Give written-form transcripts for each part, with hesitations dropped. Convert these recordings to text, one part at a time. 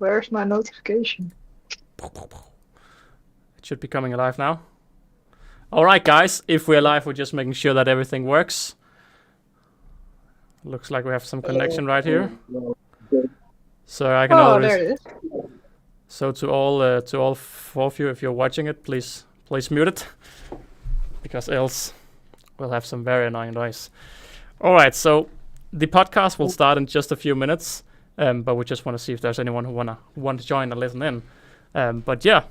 Where's my notification? It should be coming alive now. All right, guys. If we're live, we're just making sure that everything works. Looks like we have some connection right here. So I can Oh, always. there it is. So to all four of you, if you're watching it, please mute it, because else we'll have some very annoying noise. All right, so the podcast will start in just a few minutes, but we just want to see if there's anyone who want to join and listen in. But yeah.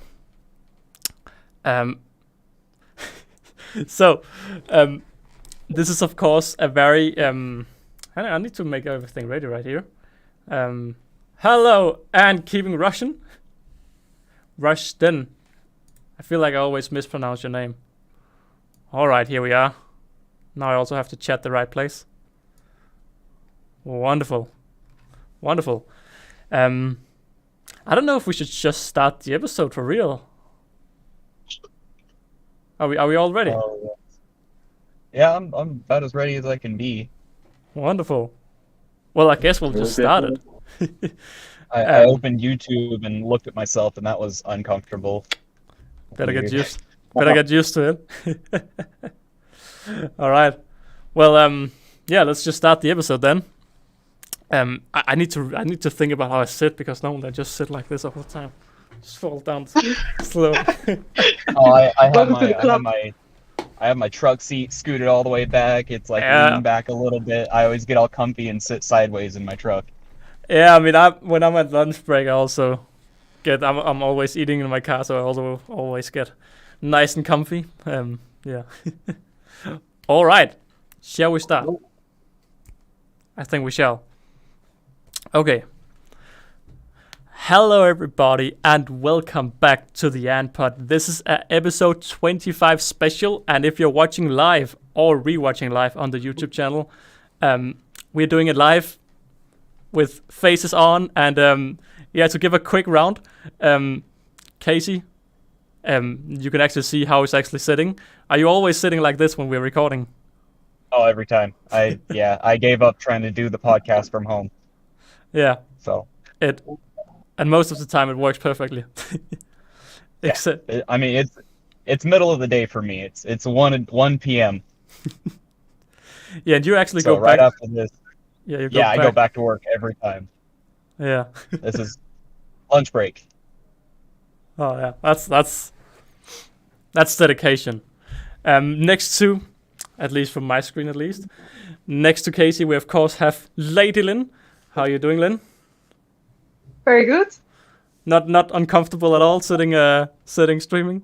So this is of course a very I need to make everything ready right here. Hello and keeping Russian. Rushden. I feel like I always mispronounce your name. All right, here we are. Now I also have to chat the right place. Wonderful. Wonderful. I don't know if we should just start the episode for real. Are we all ready? Yeah, I'm about as ready as I can be. Wonderful. Well, I guess we'll just start it. I opened YouTube and looked at myself, and that was uncomfortable. Better get used to it. All right. Well, yeah, let's just start the episode then. I need to think about how I sit, because normally I just sit like this all the time. Just fall down slow. Oh, I have my truck seat scooted all the way back. It's like leaning back a little bit. I always get all comfy and sit sideways in my truck. Yeah, I mean, when I'm at lunch break, I also I'm always eating in my car, so I also always get nice and comfy. Yeah. All right, shall we start? I think we shall. Okay. Hello, everybody, and welcome back to the AntPod. This is episode 25 special, and if you're watching live or rewatching live on the YouTube channel, we're doing it live with faces on, and yeah, to give a quick round, Casey, you can actually see how it's actually sitting. Are you always sitting like this when we're recording? Oh, every time. I gave up trying to do the podcast from home. Yeah. So and most of the time it works perfectly. Except, I mean, it's middle of the day for me. It's 1 p.m. Yeah, and you actually so go right back after this. Yeah, I go back to work every time. Yeah. This is lunch break. Oh yeah, that's dedication. Next to, at least from my screen at least, next to Casey, we of course have Lady Lynn. How are you doing, Lynn? Very good. Not uncomfortable at all sitting streaming?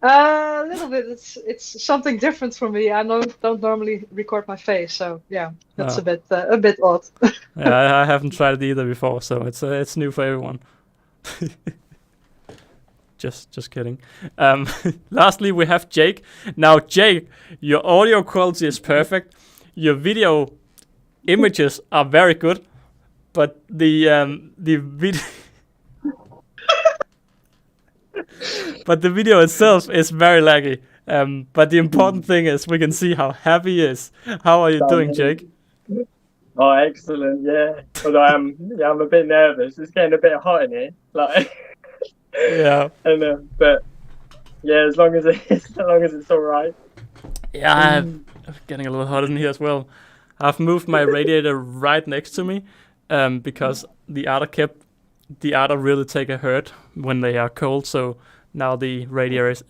A little bit. It's something different for me. I don't normally record my face, so yeah, that's a bit odd. Yeah, I haven't tried it either before, so it's new for everyone. Just kidding. Lastly, we have Jake. Now, Jake, your audio quality is perfect. Your video images are very good, but the video but the video itself is very laggy. But the important thing is we can see how happy he is. How are you doing, Jake? Oh, excellent! Yeah, although I'm a bit nervous. It's getting a bit hot in here, like. Yeah. But yeah, as long as it's all right. Yeah, I'm getting a little hot in here as well. I've moved my radiator right next to me, because the other really take a hurt when they are cold. So now the radiator is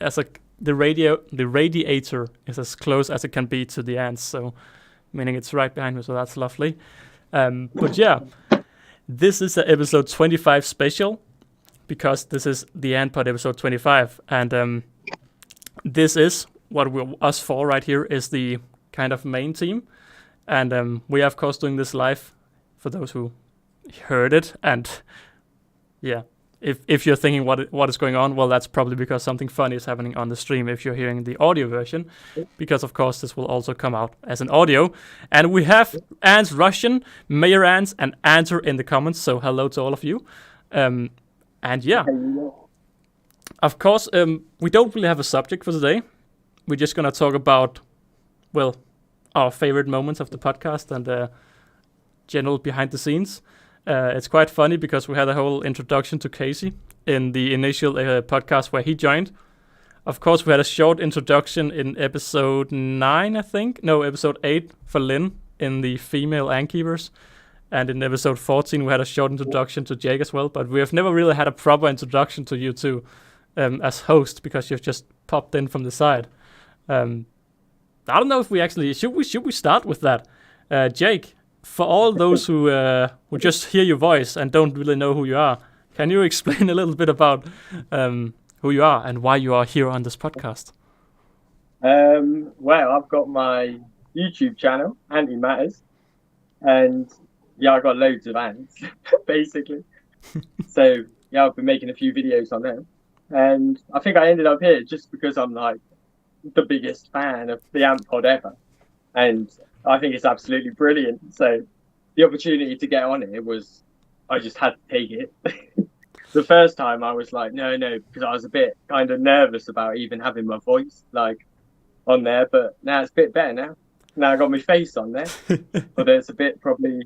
the radiator is as close as it can be to the ants. So meaning it's right behind me. So that's lovely. But yeah, this is episode 25 special, because this is the AntPod episode 25, and this is what us four right here is the kind of main team, and we are of course doing this live for those who heard it, and yeah, if you're thinking what is going on, well, that's probably because something funny is happening on the stream if you're hearing the audio version, because of course this will also come out as an audio, and we have Ants Russian, Mayor Ants, and Answer in the comments, so hello to all of you. And yeah, of course, we don't really have a subject for today. We're just going to talk about, well, our favorite moments of the podcast and general behind the scenes. It's quite funny because we had a whole introduction to Casey in the initial podcast where he joined. Of course, we had a short introduction in episode 9, I think. No, episode 8 for Lynn in the female Ankeepers. And in episode 14, we had a short introduction to Jake as well. But we have never really had a proper introduction to you two as host, because you've just popped in from the side. I don't know if we actually... Should we start with that? Jake, for all those who just hear your voice and don't really know who you are, can you explain a little bit about... who you are and why you are here on this podcast? Well, I've got my YouTube channel, Anti Matters, and yeah, I got loads of ants, basically. So yeah, I've been making a few videos on them, and I think I ended up here just because I'm like the biggest fan of the ant pod ever, and I think it's absolutely brilliant. So the opportunity to get on it was, I just had to take it. The first time I was like, no, because I was a bit kind of nervous about even having my voice like on there, but now it's a bit better now. Now I got my face on there, although it's a bit probably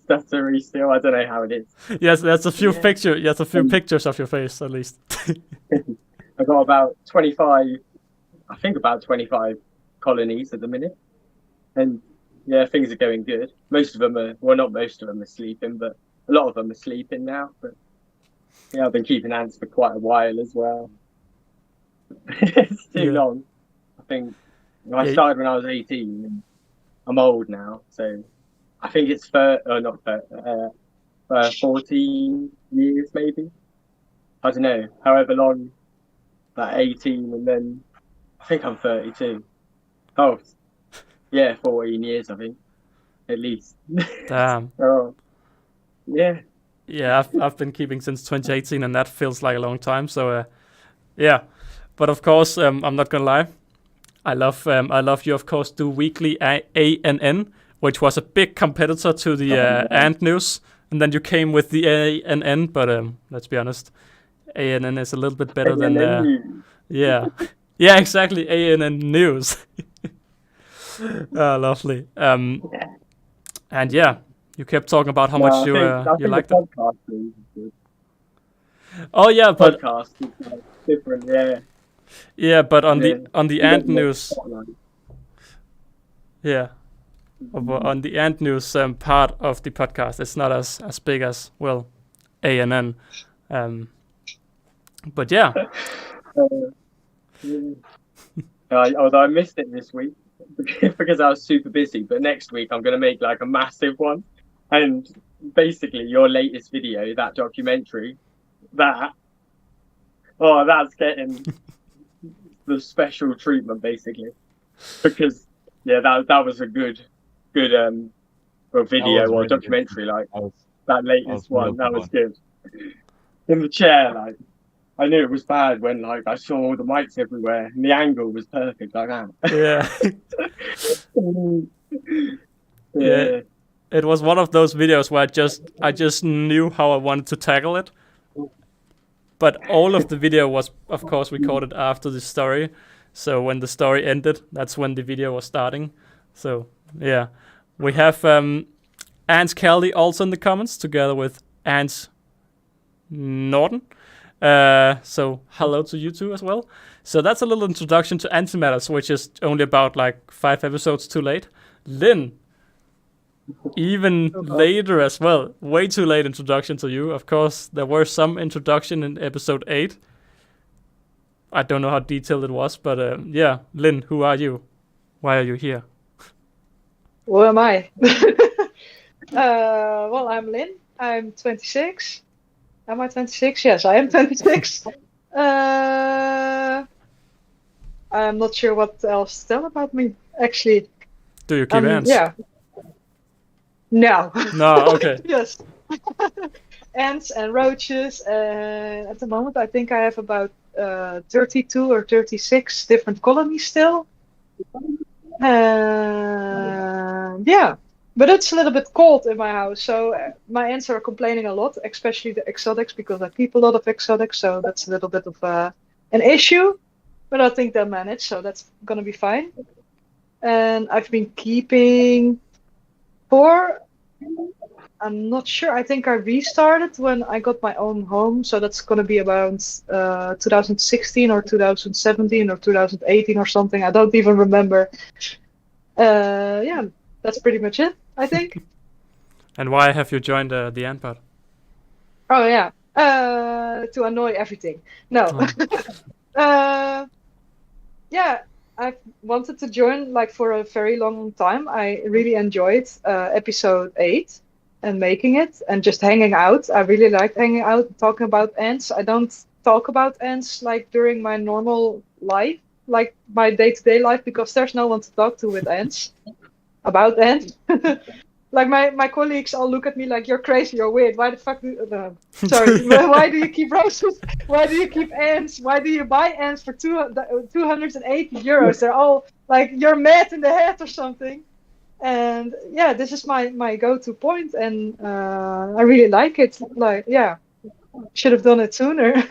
stuttery still. I don't know how it is. Yes, there's a few pictures. Yes, a few pictures of your face at least. I got about 25 colonies at the minute, and yeah, things are going good. Most of them are, well, not most of them are sleeping, but a lot of them are sleeping now. But yeah, I've been keeping ants for quite a while as well. It's too long. I think I started when I was 18, and I'm old now, so I think it's 14 years maybe. I don't know, however long, like 18, and then I think I'm 32. Oh, yeah, 14 years, I think, at least. Damn. Oh, yeah. Yeah, I've been keeping since 2018, and that feels like a long time. So, yeah. But of course, I'm not gonna lie. I love you. Of course, do weekly ANN, which was a big competitor to the Ant News, and then you came with the ANN. But let's be honest, ANN is a little bit better than. Yeah, yeah, exactly. ANN News. Lovely. And yeah. You kept talking about how much you liked it. Oh yeah, but podcast is different, yeah. Yeah, but on the Ant News, yeah, on the Ant News part of the podcast, it's not as big as ANN. But yeah. Although I missed it this week because I was super busy, but next week I'm gonna make like a massive one. And basically, your latest video, that documentary, that's getting the special treatment, basically, because that was a good video or documentary, like that latest one. That was good. In the chair, like I knew it was bad when like I saw all the mics everywhere, and the angle was perfect, like that. Yeah. Yeah. It was one of those videos where I just knew how I wanted to tackle it. But all of the video was, of course, recorded after the story. So when the story ended, that's when the video was starting. So, yeah. We have Ants Kelly also in the comments, together with Ants Norton. So hello to you two as well. So that's a little introduction to Antimatters, which is only about like 5 episodes too late. Lynn. Even later as well. Way too late introduction to you. Of course, there were some introduction in episode 8. I don't know how detailed it was, but yeah. Lynn, who are you? Why are you here? Who am I? Well, I'm Lynn. I'm 26. Am I 26? Yes, I am 26. I'm not sure what else to tell about me, actually. Do you keep ants? Yeah. No. No, okay. Yes. Ants and roaches. And at the moment, I think I have about 32 or 36 different colonies still. Yeah. But it's a little bit cold in my house, so my ants are complaining a lot, especially the exotics, because I keep a lot of exotics, so that's a little bit of an issue. But I think they'll manage, so that's going to be fine. And I've been keeping 4 I'm not sure. I think I restarted when I got my own home, so that's gonna be around 2016 or 2017 or 2018 or something. I don't even remember. Yeah, that's pretty much it, I think. And why have you joined the Ant Pod? Oh yeah, to annoy everything. No. Yeah, I've wanted to join like for a very long time. I really enjoyed episode 8 and making it and just hanging out. I really liked hanging out and talking about ants. I don't talk about ants like during my normal life, like my day-to-day life, because there's no one to talk to with ants about ants. Like my colleagues all look at me like, you're crazy, you're weird. Why the fuck sorry, why do you keep roses? Why do you keep ants? Why do you buy ants for 280 euros? They're all like, you're mad in the head or something. And yeah, this is my go-to point, and I really like it. Like, yeah, should have done it sooner.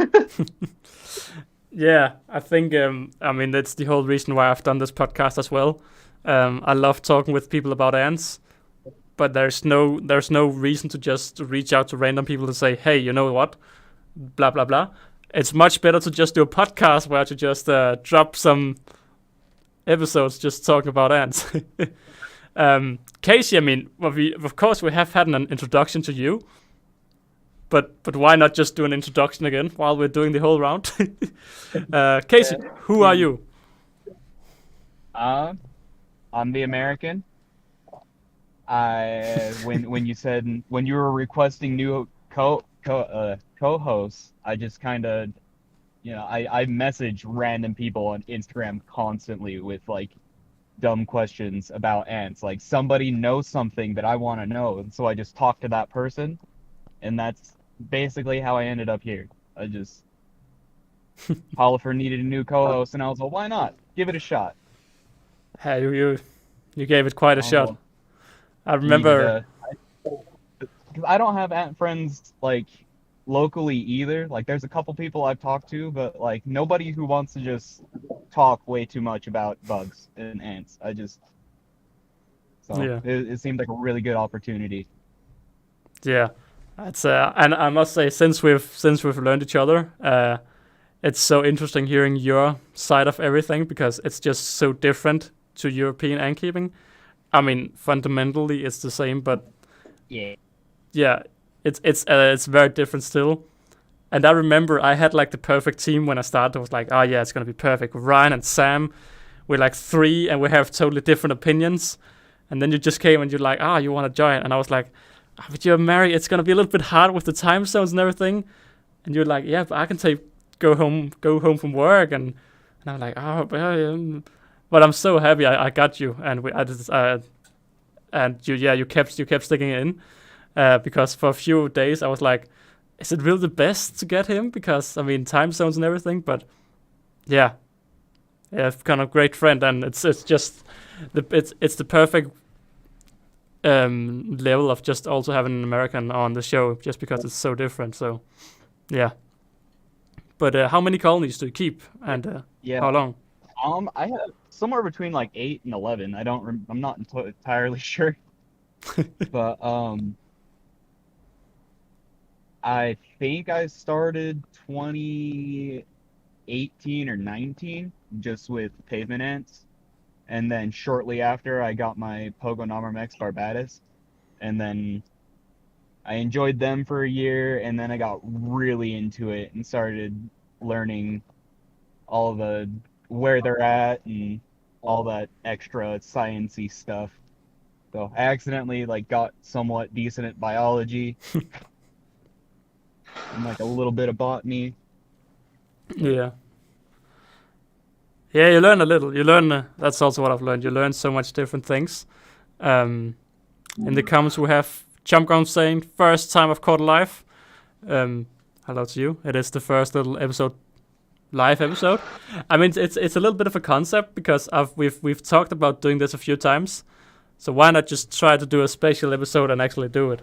Yeah, I think I mean that's the whole reason why I've done this podcast as well. I love talking with people about ants. But there's no reason to just reach out to random people to say, hey, you know what, blah blah blah. It's much better to just do a podcast where to just drop some episodes just talking about ants. Casey, I mean, well, of course we have had an introduction to you, but why not just do an introduction again while we're doing the whole round? Casey, who are you? I'm the American. When you were requesting new co-hosts, I just kind of, I message random people on Instagram constantly with like dumb questions about ants. Like somebody knows something that I want to know, and so I just talk to that person, and that's basically how I ended up here. I just Hollifer needed a new co-host, and I was like, why not? Give it a shot. Hey, you gave it quite a shot. I remember. I don't have ant friends like locally either. Like, there's a couple people I've talked to, but like nobody who wants to just talk way too much about bugs and ants. It seemed like a really good opportunity. Yeah, it's and I must say, since we've learned each other, it's so interesting hearing your side of everything, because it's just so different to European ant keeping. I mean, fundamentally it's the same, but yeah, it's very different still. And I remember I had like the perfect team when I started. I was like, oh yeah, it's gonna be perfect. Ryan and Sam, we're like 3 and we have totally different opinions. And then you just came and you're like, you want to join? And I was like, but you're married. It's gonna be a little bit hard with the time zones and everything. And you're like, yeah, but I can go home from work. And I'm like, but I'm so happy I got you, and you kept sticking in, because for a few days I was like, is it really the best to get him? Because I mean, time zones and everything, but yeah, kind of great friend, and it's just it's the perfect level of just also having an American on the show, just because it's so different. So yeah, but how many colonies do you keep, and how long? I have somewhere between like 8 and 11. I'm not entirely sure, but I think I started 2018 or 19 just with pavement ants, and then shortly after I got my Pogonomyrmex barbatus, and then I enjoyed them for a year, and then I got really into it and started learning all the where they're at and all that extra sciencey stuff. So I accidentally like got somewhat decent at biology and like a little bit of botany. Yeah, you learn a little. You learn. That's also what I've learned. You learn so much different things. In the comments we have Jumpground saying, first time I've caught live. Hello to you. It is the first little live episode. I mean, it's a little bit of a concept, because we've talked about doing this a few times. So why not just try to do a special episode and actually do it?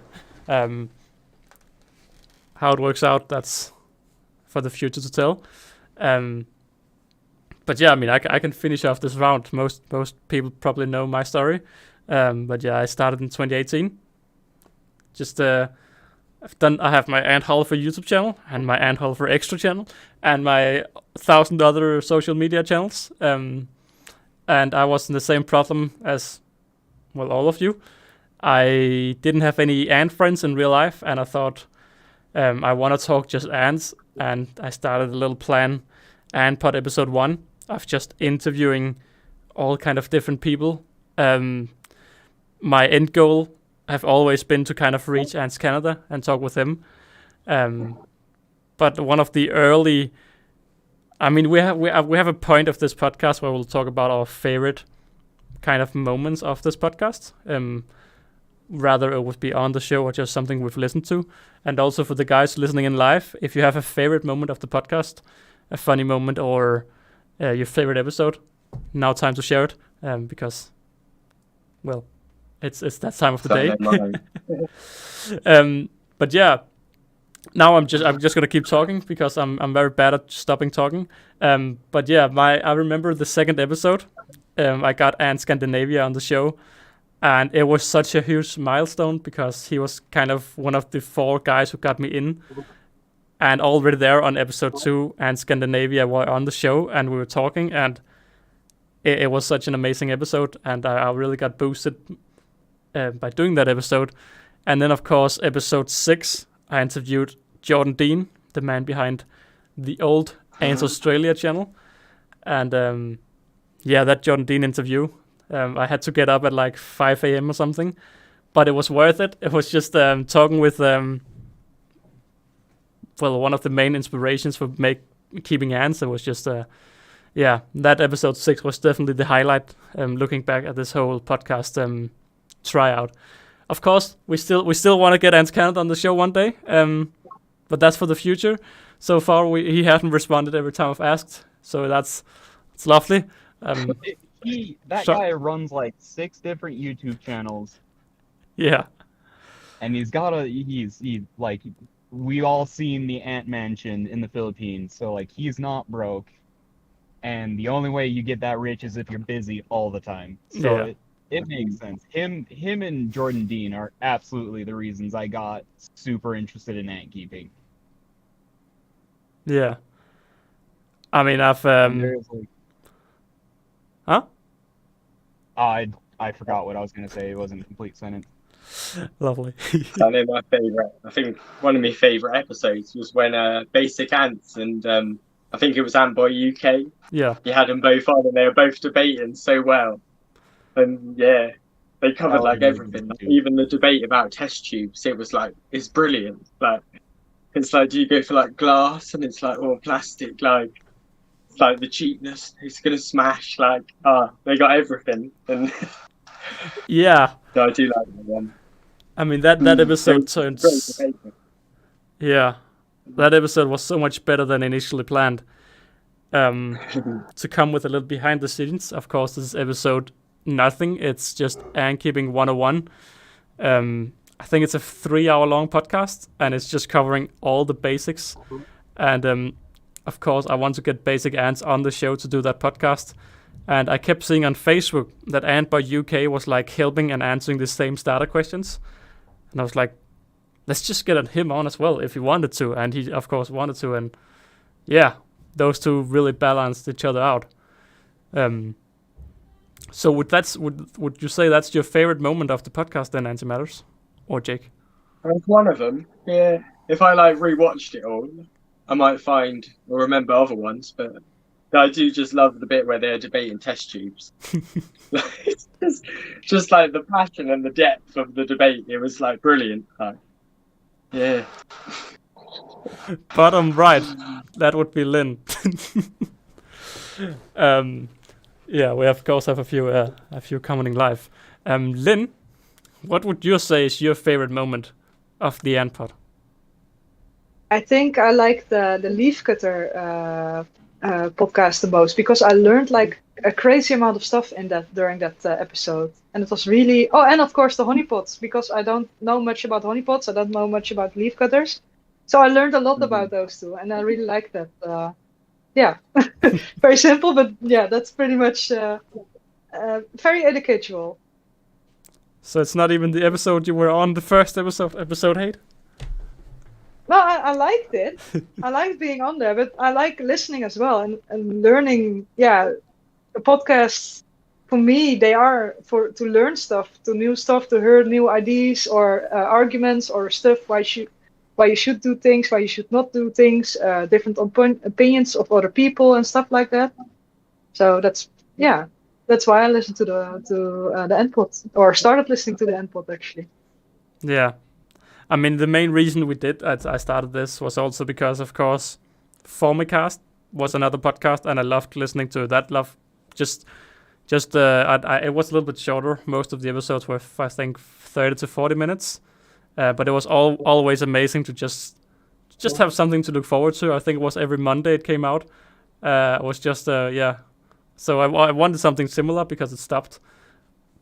How it works out, that's for the future to tell. But yeah, I mean, I can finish off this round. Most people probably know my story. But yeah, I started in 2018. just I have my Ant Holifer YouTube channel and my Ant Holifer Extra channel and my 1,000 other social media channels. And I was in the same problem as, well, all of you. I didn't have any ant friends in real life, and I thought I want to talk just ants, and I started a little plan, Antpod episode 1, of just interviewing all kind of different people. My end goal have always been to kind of reach Ants Canada and talk with him. But one of the early, I mean, we have a point of this podcast where we'll talk about our favorite kind of moments of this podcast. Rather it would be on the show or just something we've listened to. And also for the guys listening in live, if you have a favorite moment of the podcast, a funny moment or your favorite episode, now time to share it, because, well, it's that time of the day. But yeah, now I'm just gonna keep talking because I'm very bad at stopping talking. But yeah, I remember the second episode. I got Ant Scandinavia on the show, and it was such a huge milestone because he was kind of one of the 4 guys who got me in. And already there on episode 2, Ant Scandinavia were on the show and we were talking, and it was such an amazing episode, and I really got boosted by doing that episode. And then of course episode 6, I interviewed Jordan Dean, the man behind the old Ants Australia channel. And yeah, that Jordan Dean interview, I had to get up at like 5 a.m. or something, but it was worth it. It was just talking with one of the main inspirations for keeping ants. It was just yeah, that episode 6 was definitely the highlight. Looking back at this whole podcast tryout, of course we still want to get Ants Canada on the show one day, but that's for the future. So far he hasn't responded every time I've asked, so it's lovely. That guy runs like 6 different YouTube channels. Yeah. And he's like, we all seen the Ant Mansion in the Philippines, so like he's not broke. And the only way you get that rich is if you're busy all the time. So yeah. It makes sense. Him and Jordan Dean are absolutely the reasons I got super interested in ant keeping. Yeah. I mean, I've Huh? I forgot what I was gonna say. It wasn't a complete sentence. Lovely. I know my favorite. I think one of my favorite episodes was when Basic Ants and I think it was Antboy UK. Yeah. You had them both on, and they were both debating so well. And yeah, they covered like everything, like, even the debate about test tubes. It was like, it's brilliant. Like, it's like, do you go for like glass, and it's like, or plastic? Like, it's like the cheapness. It's gonna smash. Like, they got everything. And yeah, so I do like that one. I mean that episode turns. Yeah, that episode was so much better than initially planned. To come with a little behind the scenes, of course, this is episode nothing. It's just ant keeping 101. I think it's a 3-hour long podcast, and it's just covering all the basics. And of course, I want to get Basic Ants on the show to do that podcast. And I kept seeing on Facebook that Antboy UK was like helping and answering the same starter questions. And I was like, let's just get him on as well if he wanted to. And he, of course, wanted to. And yeah, those two really balanced each other out. So would you say that's your favorite moment of the podcast then, Antimatters? Or Jake? That's one of them, yeah. If I like rewatched it all, I might find or remember other ones, but I do just love the bit where they're debating test tubes. It's just like the passion and the depth of the debate. It was like brilliant. Like, yeah. Bottom right, that would be Lynn. Yeah, we of course have a few commenting live. Lynn, what would you say is your favorite moment of the Antpod? I think I like the Leafcutter podcast the most because I learned like a crazy amount of stuff in that during that episode, and it was really and of course the honeypots, because I don't know much about honeypots. I don't know much about leafcutters, so I learned a lot about those two, and I really like that. Yeah, very simple, but yeah, that's pretty much very educational. So it's not even the episode you were on, the first episode 8? No, I liked it. I liked being on there, but I like listening as well and learning. Yeah, the podcasts for me, they are to learn stuff, to new stuff, to hear new ideas or arguments or stuff. Why you should do things, why you should not do things, different opinions of other people and stuff like that. So that's why I listened to the Endpod, or started listening to the Endpod actually. Yeah. I mean, the main reason I started this was also because, of course, Formicast was another podcast, and I loved listening to that. It was a little bit shorter. Most of the episodes were, I think, 30 to 40 minutes. But it was always amazing to just have something to look forward to. I think it was every Monday it came out. It was just So I wanted something similar because it stopped.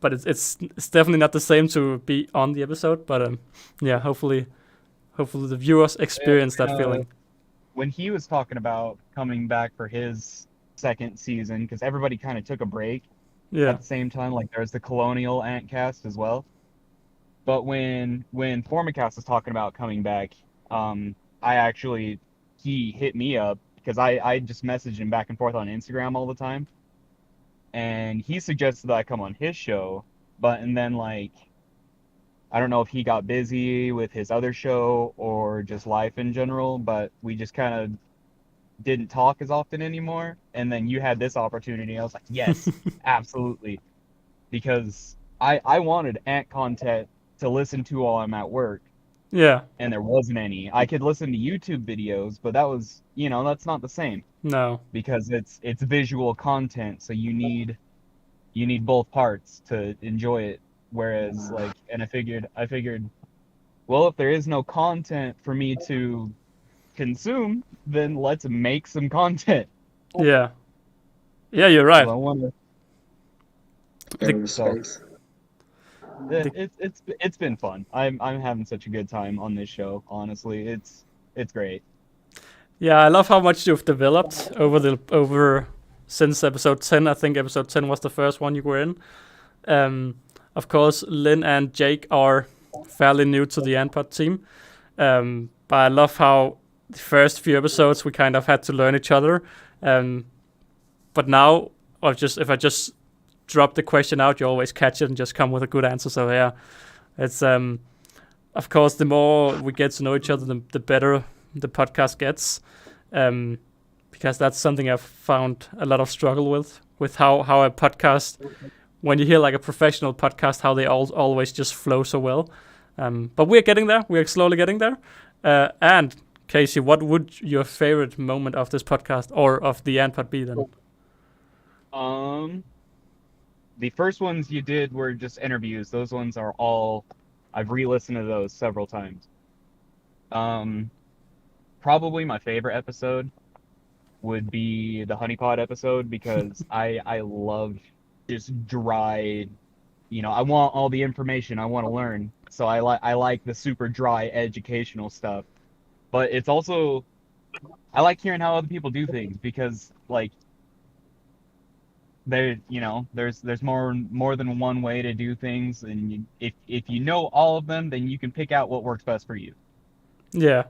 But it's definitely not the same to be on the episode. But hopefully the viewers experience that feeling. When he was talking about coming back for his second season, because everybody kind of took a break at the same time, like there's the Colonial Antcast as well. But when Formicast was talking about coming back, he hit me up because I just messaged him back and forth on Instagram all the time. And he suggested that I come on his show, and then like, I don't know if he got busy with his other show or just life in general, but we just kind of didn't talk as often anymore. And then you had this opportunity. I was like, yes, absolutely. Because I wanted Ant content to listen to while I'm at work. Yeah. And there wasn't any. I could listen to YouTube videos, but that was, that's not the same. No. Because it's visual content, so you need both parts to enjoy it. Whereas and I figured, well, if there is no content for me to consume, then let's make some content. Yeah. Yeah, you're right. So I wonder. It's been fun. I'm having such a good time on this show. Honestly, it's great. Yeah, I love how much you've developed over since episode 10. I think episode 10 was the first one you were in. Of course, Lynn and Jake are fairly new to the Endpod team, but I love how the first few episodes we kind of had to learn each other. But now, if I just drop the question out, you always catch it and just come with a good answer. So yeah, it's of course, the more we get to know each other, the better the podcast gets, because that's something I've found a lot of struggle with how a podcast, when you hear like a professional podcast, how they always just flow so well. But we're getting there. We're slowly getting there. And Casey, what would your favorite moment of this podcast or of the Endpod be then? The first ones you did were just interviews. Those ones are all, I've re-listened to those several times. Probably my favorite episode would be the Honeypot episode, because I love just dry, I want all the information, I want to learn. So I like the super dry educational stuff. But it's also, I like hearing how other people do things, because like, there's more than one way to do things, and if you know all of them, then you can pick out what works best for you. Yeah.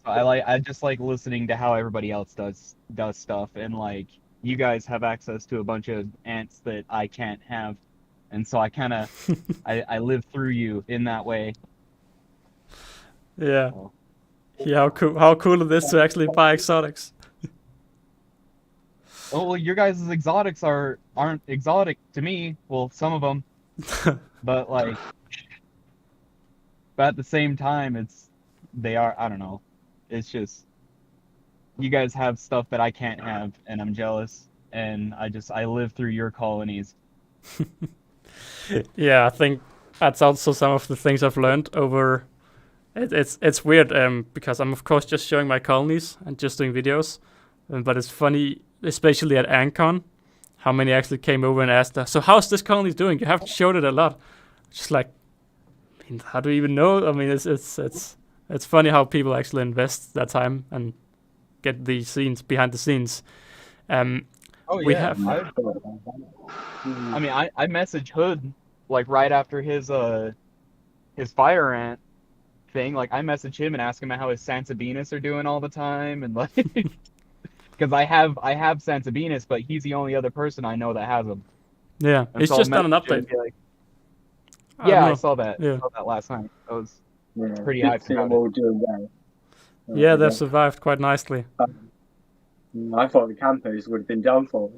So I just like listening to how everybody else does stuff, and like, you guys have access to a bunch of ants that I can't have, and so I kind of I live through you in that way. Yeah. Yeah, how cool it is to actually buy exotics. Oh, well, your guys' exotics aren't exotic to me. Well, some of them, but at the same time, they are. I don't know. It's just, you guys have stuff that I can't have, and I'm jealous. And I live through your colonies. Yeah, I think that's also some of the things I've learned over. It's weird because I'm of course just showing my colonies and just doing videos, but it's funny, especially at Ancon, how many actually came over and asked us, so how's this colony doing? You haven't showed it a lot. Just like, I mean, how do you even know? I mean, it's funny how people actually invest that time and get the scenes behind the scenes. I message Hood like right after his fire ant thing, like I message him and ask him how his Sansabeanus are doing all the time, and like because I have Sansabeanus, but he's the only other person I know that has him. Yeah, And he's so I'll just done an message him and update. be like, I yeah, don't I know. saw that. Yeah. I saw that last night. I was Yeah, pretty good hyped to see them about it. all doing well. Yeah, they've survived quite nicely. I thought the Campos would have been done for.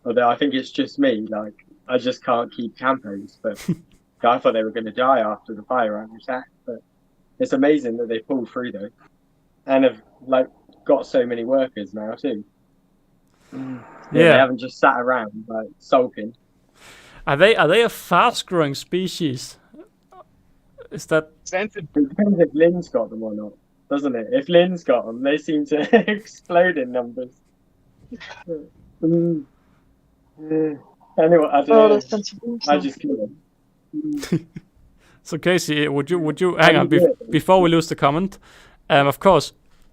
Although I think it's just me, like, I just can't keep Campos. But I thought they were going to die after the fire ant attack. But it's amazing that they pulled through, though. And have, like, got so many workers now, too. Yeah, they Yeah. haven't just sat around, like, sulking. Are they a fast-growing species? Is that Sansa, It depends if Lynn's got them or not, doesn't it? If Lynn's got them, they seem to explode in numbers. Mm. Anyway, I don't Oh, know. that's sensible. I just kill them. so? Casey, would you hang on before we lose the comment? Of course,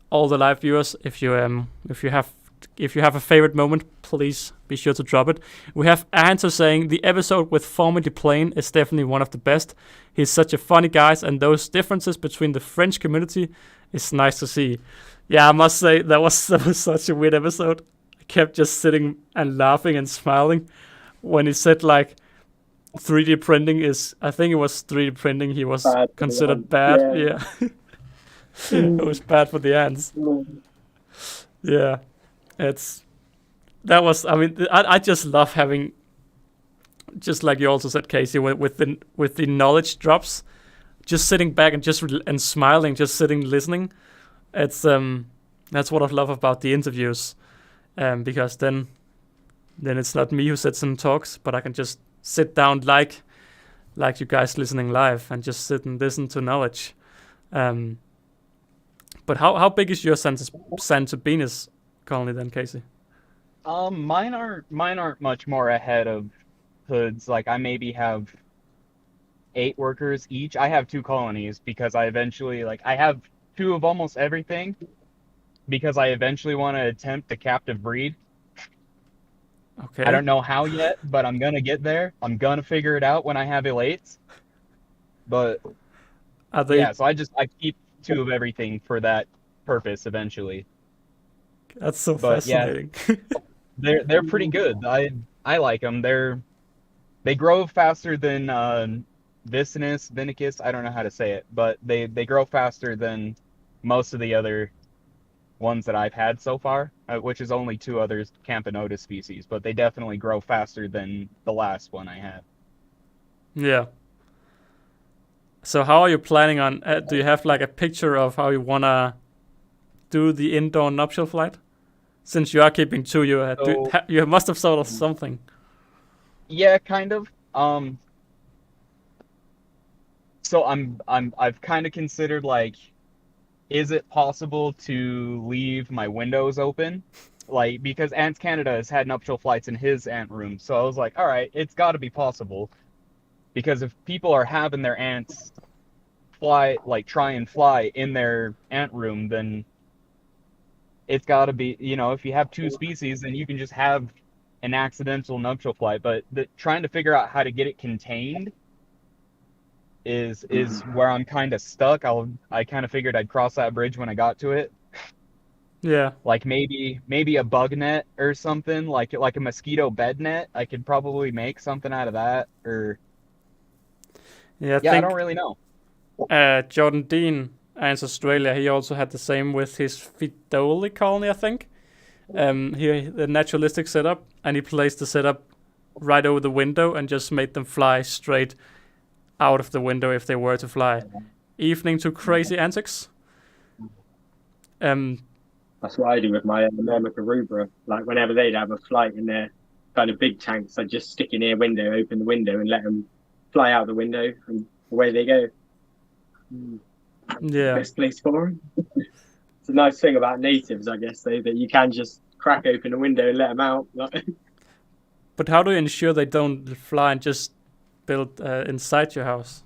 all the live viewers, if you have a favorite moment, please be sure to drop it. We have Answer saying the episode with Formerly Plain is definitely one of the best. He's such a funny guy, and those differences between the French community is nice to see. Yeah, I must say that was such a weird episode. I kept just sitting and laughing and smiling when he said like 3D printing is. I think it was 3D printing. He was Bad for the considered ants, bad. yeah. Yeah, it was bad for the ants. Yeah, I mean, I just love having, just like you also said, Casey, with the knowledge drops, just sitting back and and smiling, just sitting listening. It's that's what I love about the interviews, because then it's not me who sits and talks, but I can just sit down like you guys listening live and just sit and listen to knowledge. But how big is your Sansabeanus colony then, Casey? mine aren't much more ahead of Hood's. Like I maybe have 8 workers each. I have 2 colonies because I eventually I have 2 of almost everything because I eventually want to attempt the captive breed. Okay. I don't know how yet, but I'm gonna get there. I'm gonna figure it out when I have elates. But Are they? yeah, so I keep 2 of everything for that purpose eventually. That's so But yeah. fascinating. They're pretty good. I like them. They grow faster than Vinicus. I don't know how to say it, but they grow faster than most of the other ones that I've had so far, which is only 2 other Camponotus species. But they definitely grow faster than the last one I had. Yeah. So how are you planning on? Do you have like a picture of how you wanna do the indoor nuptial flight? Since you are keeping 2, you must have thought of something. Yeah, kind of. So I've kind of considered like, is it possible to leave my windows open? Like, because Ants Canada has had nuptial flights in his ant room. So I was like, all right, it's got to be possible. Because if people are having their ants try and fly in their ant room, then it's got to be, if you have 2 species, then you can just have an accidental nuptial flight. But trying to figure out how to get it contained is where I'm kind of stuck. I kind of figured I'd cross that bridge when I got to it. Yeah. Like maybe a bug net or something, like a mosquito bed net. I could probably make something out of that, or Yeah. I don't really know. Jordan Dean, Ants Australia, he also had the same with his Fidoli colony, I think. The naturalistic setup, and he placed the setup right over the window and just made them fly straight out of the window if they were to fly. Evening to crazy antics. That's what I do with my Myrmica rubra. Like whenever they'd have a flight in their kind of big tanks, I'd just stick in their window, open the window, and let them fly out the window, and away they go. Yeah. Best place for them. It's a nice thing about natives, I guess, though, that you can just crack open a window and let them out. But how do you ensure they don't fly and just build inside your house?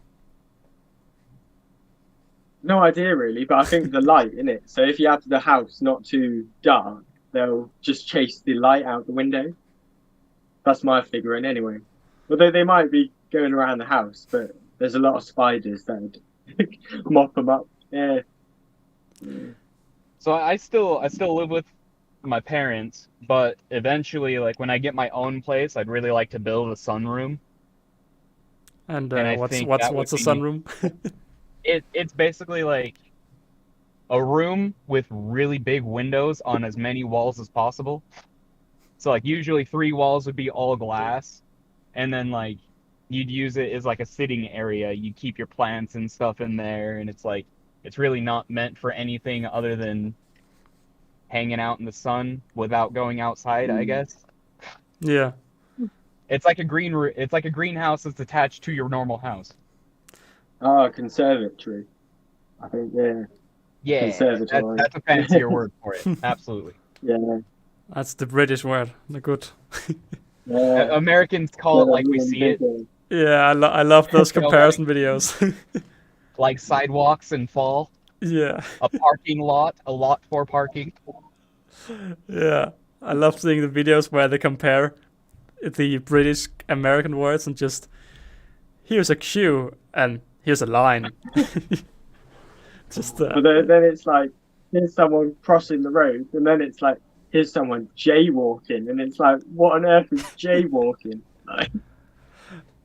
No idea really, but I think the light in it. So if you have the house not too dark, they'll just chase the light out the window. That's my figuring anyway. Although they might be going around the house, but there's a lot of spiders that mop them up. Yeah. So I still live with my parents, but eventually, like when I get my own place, I'd really like to build a sunroom. And And I what's think what's that what's a would be- sunroom? It's basically like a room with really big windows on as many walls as possible. So like usually 3 walls would be all glass, and then like you'd use it as like a sitting area. You keep your plants and stuff in there, and it's really not meant for anything other than hanging out in the sun without going outside, I guess. Yeah. It's like a greenhouse that's attached to your normal house. Oh, conservatory. I think, yeah. Yeah, Conservatory. that's a fancier word for it. Absolutely. Yeah. That's the British word. The good. Yeah. Americans call it like we see it, Yeah, I love those You know, comparison videos. like sidewalks and fall, Yeah, a parking lot, a lot for parking. yeah. I love seeing the videos where they compare the British American words and just here's a queue and here's a line. Just But then it's like, here's someone crossing the road, and then it's like, here's someone jaywalking, and it's like, what on earth is jaywalking? Like,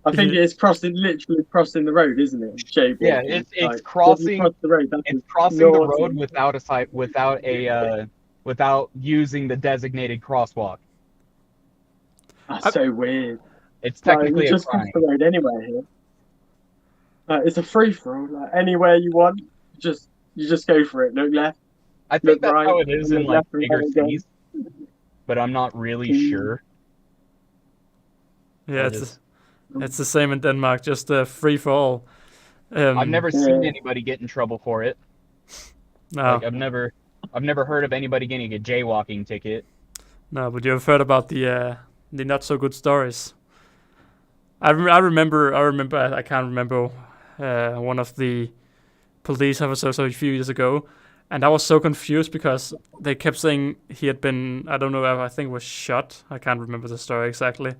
I think Yeah. it's literally crossing the road, isn't it? Jaywalking. Yeah, it's Like, when you crossing- cross the road. It's crossing the naughty. road without using the designated crosswalk. That's so weird. It's Like, technically you a just cross crime. the road anywhere here. It's a free for all. Like, anywhere you want, you just go for it. Look left. I think look that's right, how it is look in like left and bigger right again. cities, but I'm not really Mm. sure. yeah, I it's just- the same in Denmark. Just free for all. I've never seen Yeah. anybody get in trouble for it. No, Like I've never heard of anybody getting a jaywalking ticket. no, but you've heard about the not so good stories. I remember. I can't remember one of the police officers a few years ago, and I was so confused because they kept saying he had been. I don't know. I think was shot. I can't remember the story exactly,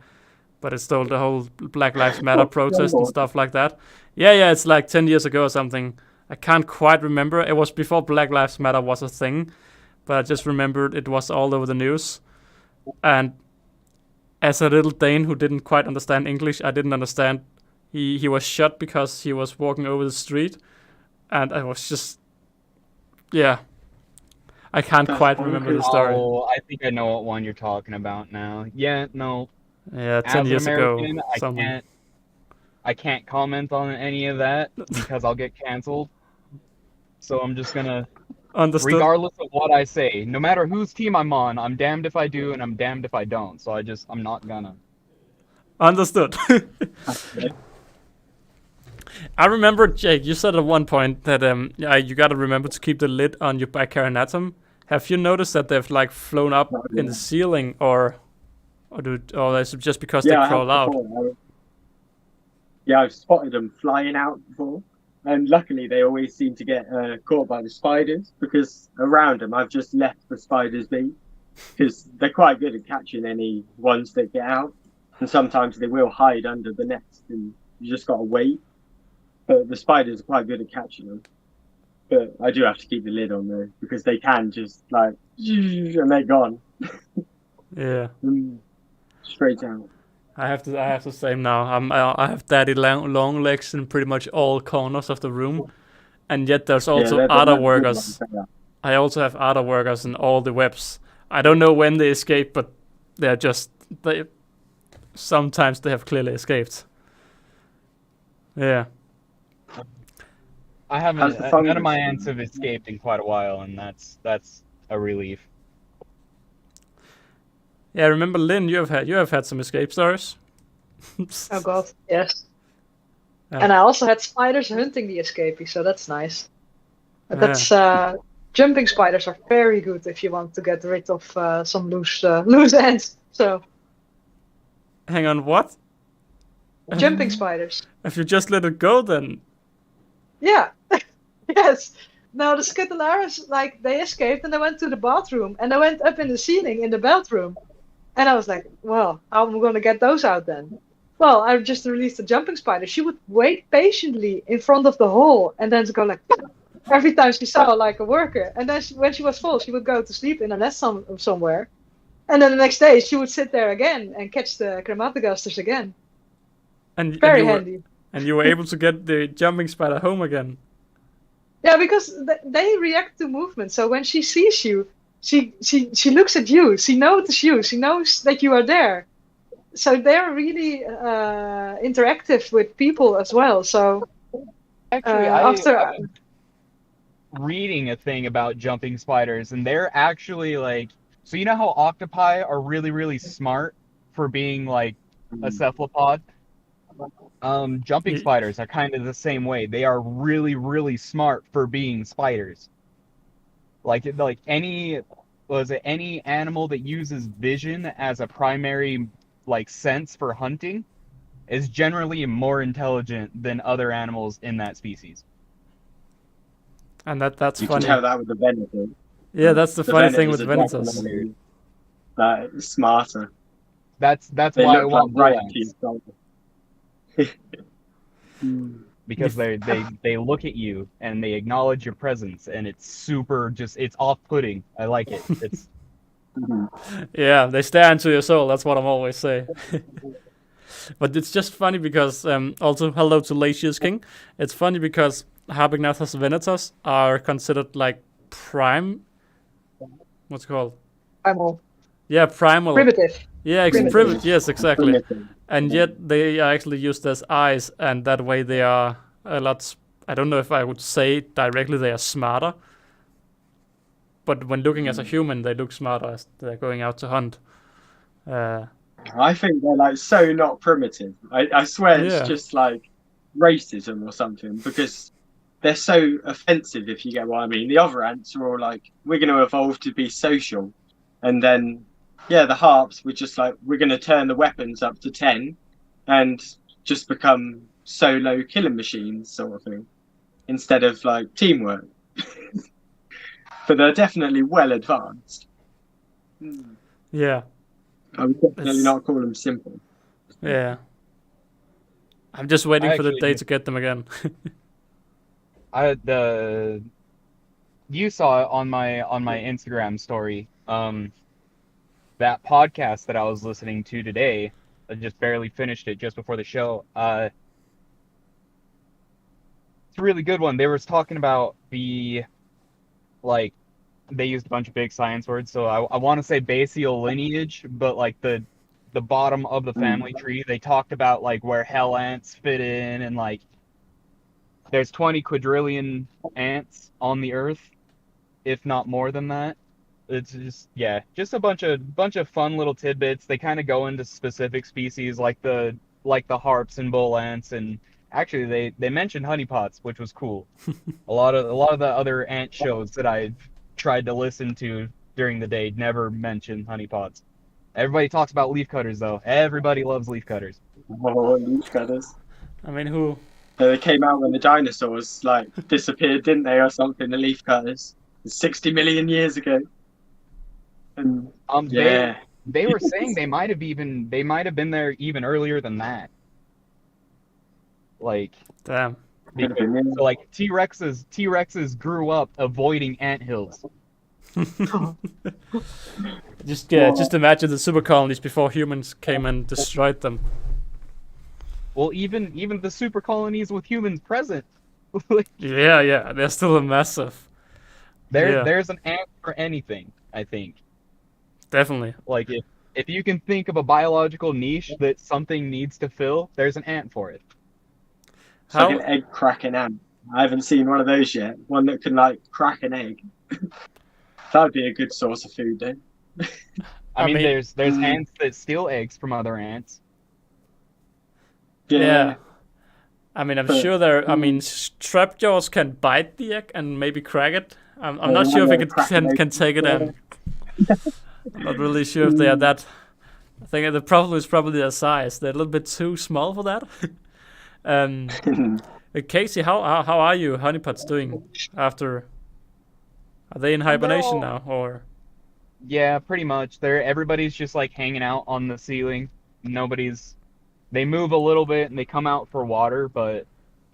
but it's still the whole Black Lives Matter protest and stuff like that. Yeah. It's like 10 years ago or something. I can't quite remember. It was before Black Lives Matter was a thing, but I just remembered it was all over the news. And as a little Dane who didn't quite understand English, I didn't understand. He was shot because he was walking over the street, and I was just, yeah. I can't That's quite remember the story. Oh, I think I know what one you're talking about now. Yeah, no. Yeah, As 10 an years ago. American, Something. I can't comment on any of that because I'll get canceled. So I'm just gonna, Understood. regardless of what I say, no matter whose team I'm on, I'm damned if I do and I'm damned if I don't. So I'm not gonna. Understood. I remember, Jake, you said at one point that you got to remember to keep the lid on your Bachyaranatum. Have you noticed that they've like flown up in the ceiling, or is it just because Yeah, I they have crawl out? before. Yeah, I've spotted them flying out before, and luckily they always seem to get caught by the spiders because around them I've just left the spiders be because they're quite good at catching any ones that get out, and sometimes they will hide under the nest, and you just gotta wait. But the spiders are quite good at catching them. But I do have to keep the lid on though because they can just like and they're gone Yeah, straight out. I have the same now. I have daddy long legs in pretty much all corners of the room, and yet there's also they're other good workers. ones. I also have other workers in all the webs. I don't know when they escape, but they sometimes they have clearly escaped. Yeah. I How's haven't. the fungus None of my been? ants have escaped in quite a while, and that's a relief. Yeah, remember Lynn, you have had some escape stories. Oh god, yes. Yeah. And I also had spiders hunting the escapee, so that's nice. But Yeah. that's jumping spiders are very good if you want to get rid of some loose ends. So Hang on, what? jumping spiders. If you just let it go, then Yeah. Yes. No, the Scutellaris, like they escaped and they went to the bathroom and they went up in the ceiling in the bathroom. And I was like, well, how am I gonna get those out then? well, I just released a jumping spider. She would wait patiently in front of the hole and then go like every time she saw like a worker. And then when she was full, she would go to sleep in a nest somewhere. And then the next day she would sit there again and catch the Chromatogasters again. And Very you were, handy. and you were able to get the jumping spider home again. Yeah, because they react to movement. So when she sees you, she looks at you. She notices you. She knows that you are there. So they're really interactive with people as well. So Actually, I was reading a thing about jumping spiders, and they're actually like, so you know how octopi are really, really smart for being like a cephalopod? Jumping Ye- spiders are kind of the same way. They are really, really smart for being spiders. Like any animal that uses vision as a primary like sense for hunting is generally more intelligent than other animals in that species. And that's You can funny. tell that with the Venator. Yeah, that's the funny thing with Venators are Venators. definitely, like, smarter. That's They why I look want like right bull to your ants, shoulder. because they look at you and they acknowledge your presence, and it's super it's off-putting. I like it. It's Yeah, they stare into your soul. That's what I'm always saying. But it's just funny because also hello to Lacius King. It's funny because Harpegnathus venators are considered like prime. What's it called? primal, Yeah, primal. primitive. Yeah, Primitive. yes, exactly. Primitive. And yet they are actually used as eyes, and that way they are a lot. I don't know if I would say directly they are smarter, but when looking as a human, they look smarter as they're going out to hunt. I think they're like so not primitive. I swear Yeah. it's just like racism or something, because they're so offensive, if you get what I mean. The other ants are all like, we're going to evolve to be social. And then, yeah, the harps were just like, we're going to turn the weapons up to 10 and just become solo killing machines, sort of thing, instead of like teamwork. But they're definitely well advanced. Yeah, I would definitely It's- not call them simple. yeah. I'm just waiting for the actually day just- to get them again. You saw it on my Instagram story. That podcast that I was listening to today, I just barely finished it just before the show. It's a really good one. They were talking about like, they used a bunch of big science words, so I want to say Basial lineage, but like the bottom of the family tree, they talked about like where hell ants fit in, and like there's 20 quadrillion ants on the earth, if not more than that. It's just a bunch of fun little tidbits. They kind of go into specific species like the harps and bull ants, and actually they mentioned honeypots, which was cool. a lot of the other ant shows that I've tried to listen to during the day never mention honeypots. Everybody talks about leafcutters though. Everybody loves leafcutters. Oh, leaf cutters. I mean, who? They came out when the dinosaurs like disappeared, didn't they, or something? The leaf cutters, 60 million years ago. And yeah, They were saying they might have been there even earlier than that. Like, Damn. so like T-Rexes grew up avoiding anthills. Just imagine the super colonies before humans came and destroyed them. Well, even the super colonies with humans present. Yeah, they're still massive. Yeah. There's an ant for anything, I think. Definitely. Like if you can think of a biological niche that something needs to fill, there's an ant for it. it's like an egg cracking ant. I haven't seen one of those yet. One that can like crack an egg. That'd be a good source of food, then. I mean, mean- there's ants that steal eggs from other ants. Yeah. I mean, I'm But- sure there. I mean, trapjaws can bite the egg and maybe crack it. I'm not sure if it can take it in. I'm not really sure if they are that. I think the problem is probably their size. They're a little bit too small for that. Casey, how are you honeypots doing after? Are they in hibernation now, or? Yeah, pretty much. Everybody's just like hanging out on the ceiling. Nobody's they move a little bit and they come out for water, but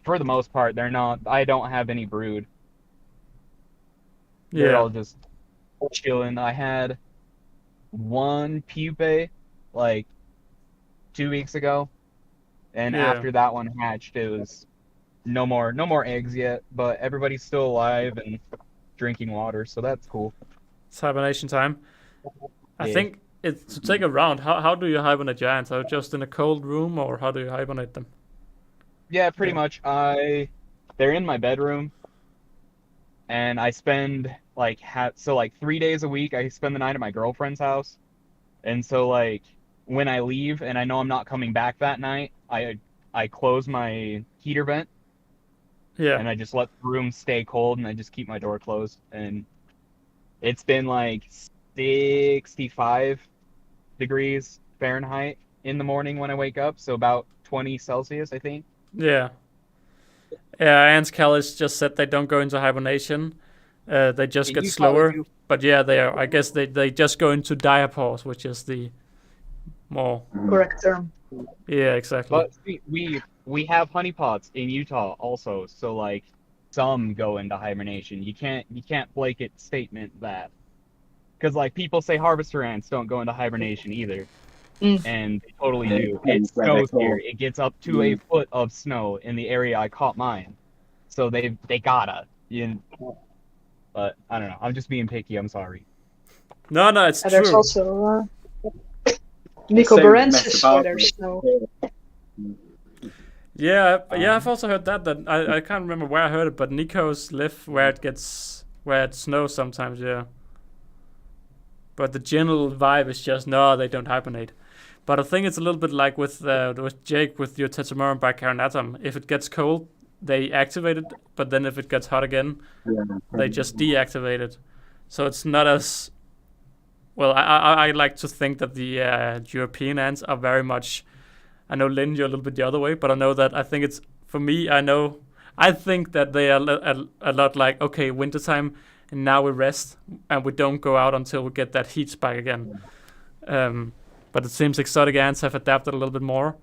for the most part, they're not. I don't have any brood. They're all just chilling. I had one pupae like 2 weeks ago, and after that one hatched, it was no more eggs yet. But everybody's still alive and drinking water, so that's cool. It's hibernation time. I think it's to take a round. How do you hibernate your ants? Are you just in a cold room, or how do you hibernate them? Yeah, pretty much. They're in my bedroom, and I spend like 3 days a week. I spend the night at my girlfriend's house, and so like when I leave and I know I'm not coming back that night, I close my heater vent. Yeah. And I just let the room stay cold, and I just keep my door closed. And it's been like 65 degrees Fahrenheit in the morning when I wake up, so about 20 Celsius, I think. Yeah. Yeah, Ants Callis just said they don't go into hibernation. They just get slower. But yeah, they are. I guess they just go into diapause, which is the more correct term. Yeah, exactly. But we have honeypots in Utah also, so like some go into hibernation. You can't blanket statement that, because like people say harvester ants don't go into hibernation either, and they totally do. It snows here. It gets up to a foot of snow in the area I caught mine, so they gotta. But I don't know. I'm just being picky. I'm sorry. No, it's true. There's also Nicobarensis where there's snow. Yeah, I've also heard that I can't remember where I heard it, but Nicos live where it snows sometimes, yeah. But the general vibe is just no, they don't hibernate. But I think it's a little bit like with Jake with your Tetrameron bicarinatum. If it gets cold, they activate it, but then if it gets hot again, they just deactivate it. So it's not as well. I like to think that the European ants are very much. I know, Lynn, you're a little bit the other way, but I know that I think it's, for me, I think that they are a lot like, okay, wintertime, and now we rest, and we don't go out until we get that heat spike again. But it seems exotic ants have adapted a little bit more,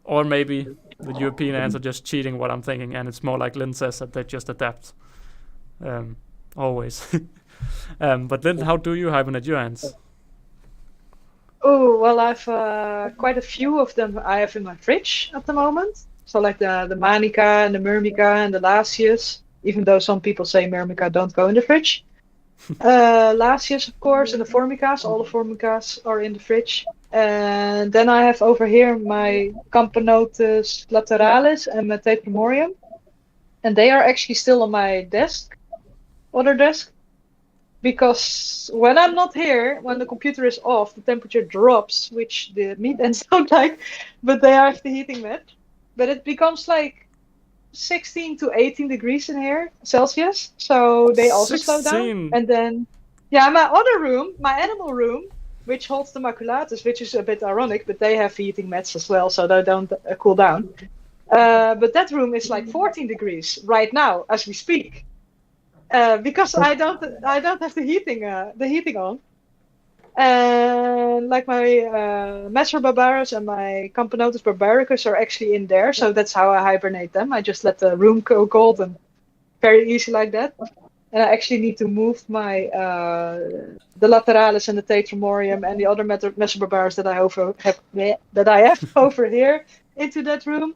or maybe the European ants are just cheating what I'm thinking, and it's more like Lynn says, that they just adapt, always. But Lynn, how do you hibernate your ants? Oh, well, I've quite a few of them I have in my fridge at the moment. So like the Manica and the Myrmica and the Lasius, even though some people say Myrmica don't go in the fridge. Lasius, of course, and the Formicas. All the Formicas are in the fridge. And then I have over here my Camponotus lateralis and my Tetromorium. And they are actually still on my other desk. Because when I'm not here, when the computer is off, the temperature drops, which the meat ants don't like, but they have the heating mat. But it becomes like 16 to 18 degrees in here, Celsius. So they also slow down. And then, my other room, my animal room, which holds the maculatus, which is a bit ironic, but they have heating mats as well, so they don't cool down. But that room is like 14 degrees right now, as we speak. Because I don't have the heating on, and like my Mesobarbarus and my Camponotus barbaricus are actually in there, so that's how I hibernate them. I just let the room go cold and very easy like that. And I actually need to move my the Lateralis and the Tetromorium and the other Mesobarbarus that I have over here into that room,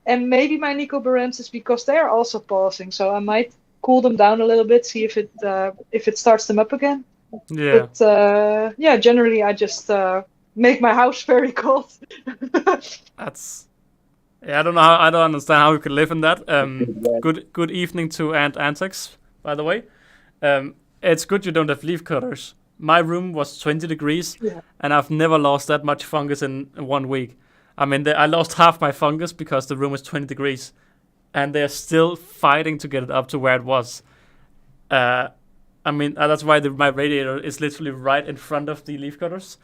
and maybe my Nicobarensis, because they are also pausing, so I might cool them down a little bit, see if it starts them up again. Yeah. But generally I just make my house very cold. That's. Yeah, I don't know. I don't understand how you can live in that. Good evening to Antics, by the way. It's good you don't have leaf cutters. My room was 20 degrees, and I've never lost that much fungus in 1 week. I mean, I lost half my fungus because the room was 20 degrees. And they're still fighting to get it up to where it was. I mean, that's why my radiator is literally right in front of the leaf cutters,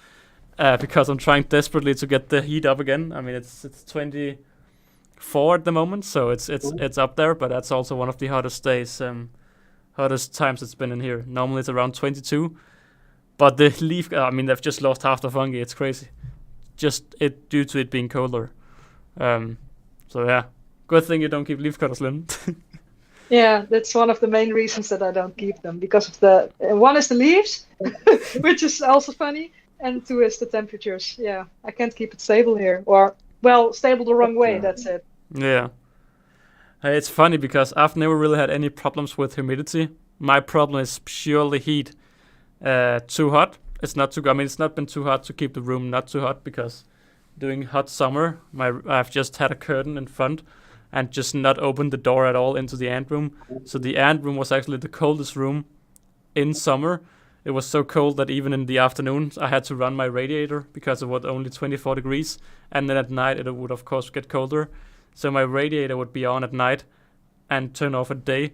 because I'm trying desperately to get the heat up again. I mean, it's 24 at the moment, so it's up there, but that's also one of the hottest days, hottest times it's been in here. Normally it's around 22, but the leaf, I mean, they've just lost half the fungi. It's crazy, due to it being colder. So yeah, good thing you don't keep leaf cutters, Lynn. Yeah, that's one of the main reasons that I don't keep them, because of the one is the leaves, which is also funny, and two is the temperatures. Yeah, I can't keep it stable here, or well, stable the wrong way. That's it. Yeah. Hey, it's funny because I've never really had any problems with humidity. My problem is purely heat. Too hot. It's not too. I mean, it's not been too hot to keep the room not too hot because during hot summer, I've just had a curtain in front and just not opened the door at all into the ant room. So the ant room was actually the coldest room in summer. It was so cold that even in the afternoons I had to run my radiator because it was only 24 degrees, and then at night it would of course get colder. So my radiator would be on at night and turn off at day,